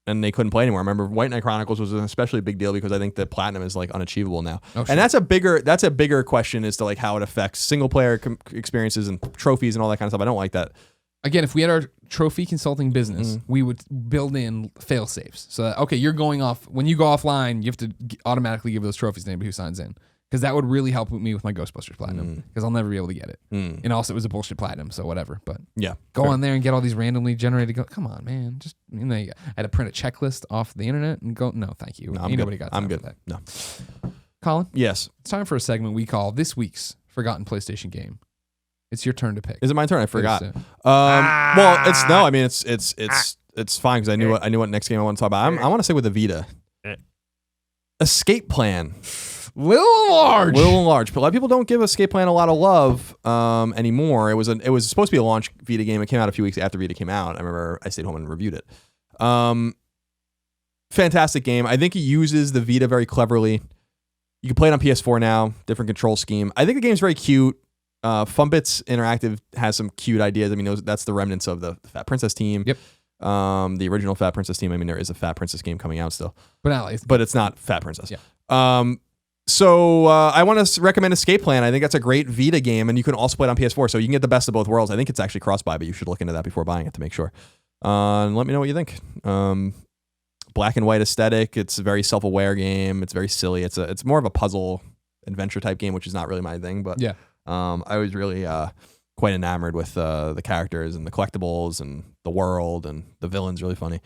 and they couldn't play anymore. I remember White Knight Chronicles was an especially big deal because I think that platinum is like unachievable now. Oh, sure. And that's a bigger question as to like how it affects single player experiences and trophies and all that kind of stuff. I don't like that. Again, if we had our trophy consulting business, we would build in fail safes. So that, okay, you're going off, when you go offline, you have to automatically give those trophies to anybody who signs in. Because that would really help me with my Ghostbusters Platinum. Because I'll never be able to get it. And also, it was a bullshit Platinum, so whatever. But yeah, go on there and get all these randomly generated. Come on, man. Just I had to print a checklist off the internet and go. No, thank you. No, Ain't nobody got time I'm good. for that. No. Colin? Yes. It's time for a segment we call This Week's Forgotten PlayStation Game. It's your turn to pick. Is it my turn? I forgot. Well, it's no. I mean, it's fine because I knew what next game I want to talk about. I want to say with the Vita. Escape Plan. Little and large. But a lot of people don't give Escape Plan a lot of love anymore. It was supposed to be a launch Vita game. It came out a few weeks after Vita came out. I remember I stayed home and reviewed it. Fantastic game. I think it uses the Vita very cleverly. You can play it on PS4 now. Different control scheme. I think the game's very cute. Funbits Interactive has some cute ideas. I mean, that's the remnants of the Fat Princess team. Yep. The original Fat Princess team. I mean, there is a Fat Princess game coming out still, but it's not Fat Princess. Yeah. So I want to recommend Escape Plan. I think that's a great Vita game, and you can also play it on PS4, so you can get the best of both worlds. I think it's actually cross-buy, but you should look into that before buying it to make sure. And let me know what you think. Black and white aesthetic. It's a very self-aware game. It's very silly. It's more of a puzzle adventure type game, which is not really my thing, but yeah. I was really quite enamored with the characters and the collectibles and the world, and the villain's really funny.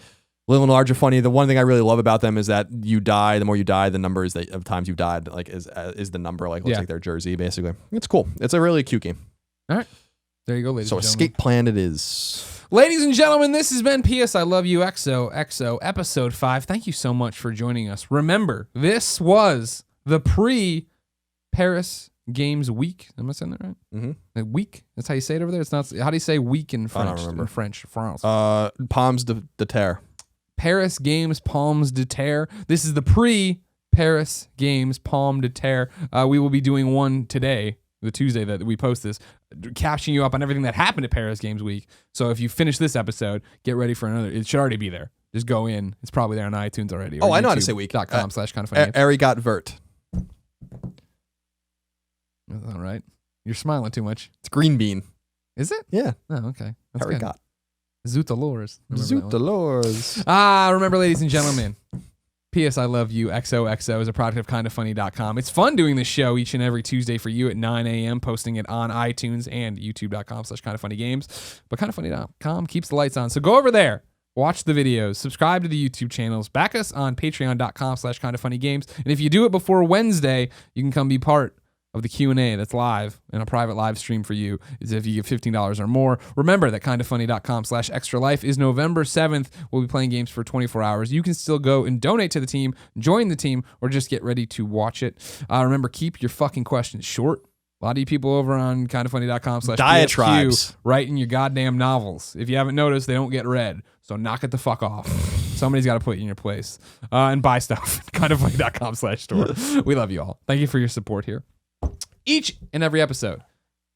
Little and Large are funny. The one thing I really love about them is that you die. The more you die, the numbers of times you've died like is the number. Like looks like their jersey basically. It's cool. It's a really cute game. All right, there you go, ladies. So and gentlemen. Escape Plan it is. Ladies and gentlemen, this has been P.S. I Love You XOXO episode 5. Thank you so much for joining us. Remember, this was the pre-Paris Games Week. Am I saying that right? Mm-hmm. Week? That's how you say it over there? It's not. How do you say week in French? I don't remember. Or French, France. Palms de Terre. Paris Games Palms de Terre. This is the pre-Paris Games Palm de Terre. We will be doing one today, the Tuesday that we post this, catching you up on everything that happened at Paris Games Week. So if you finish this episode, get ready for another. It should already be there. Just go in. It's probably there on iTunes already. I know how to say week. .com/kindoffunny. Arigat Vert. That's all right. You're smiling too much. It's green bean. Is it? Yeah. Oh, okay. That's Arigat. Zootolores. Zootolores. Remember, ladies and gentlemen, P.S. I Love You XOXO is a product of kindoffunny.com. It's fun doing this show each and every Tuesday for you at 9 a.m., posting it on iTunes and youtube.com/kindoffunnygames. But kindoffunny.com keeps the lights on. So go over there, watch the videos, subscribe to the YouTube channels, back us on patreon.com/kindoffunnygames. And if you do it before Wednesday, you can come be part of the Q&A that's live in a private live stream for you is if you give $15 or more. Remember that kindoffunny.com/extra life is November 7th. We'll be playing games for 24 hours. You can still go and donate to the team, join the team, or just get ready to watch it. Remember, keep your fucking questions short. A lot of you people over on kindoffunny.com/diatribes writing your goddamn novels. If you haven't noticed, they don't get read. So knock it the fuck off. Somebody's got to put you in your place. And buy stuff. kindoffunny.com/store. We love you all. Thank you for your support here. Each and every episode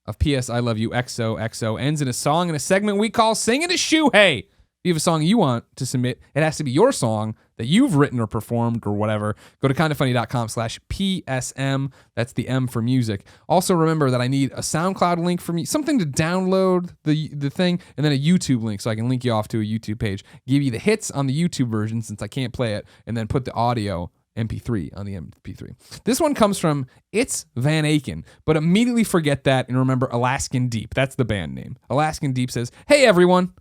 of P.S. I Love You XOXO ends in a song in a segment we call Singing a Shoe Hey. If you have a song you want to submit, it has to be your song that you've written or performed or whatever. Go to kindafunny.com/PSM. That's the M for music. Also remember that I need a SoundCloud link for me, something to download the thing, and then a YouTube link so I can link you off to a YouTube page. Give you the hits on the YouTube version since I can't play it, and then put the audio MP3 on the MP3. This one comes from It's Van Aken, but immediately forget that and remember Alaskan Deep. That's the band name. Alaskan Deep says, "Hey everyone,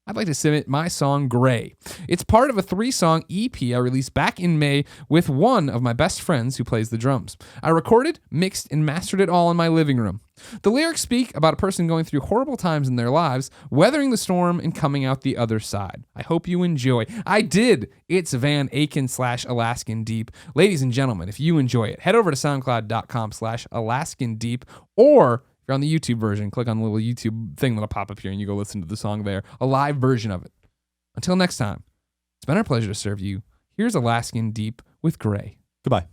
I'd like to submit my song Gray. It's part of a 3-song EP I released back in May with one of my best friends who plays the drums. I recorded, mixed, and mastered it all in my living room. The lyrics speak about a person going through horrible times in their lives, weathering the storm, and coming out the other side. I hope you enjoy." I did. It's Van Aken /Alaskan Deep. Ladies and gentlemen, if you enjoy it, head over to soundcloud.com/Alaskan Deep, or if you're on the YouTube version, click on the little YouTube thing that'll pop up here and you go listen to the song there, a live version of it. Until next time, it's been our pleasure to serve you. Here's Alaskan Deep with Gray. Goodbye.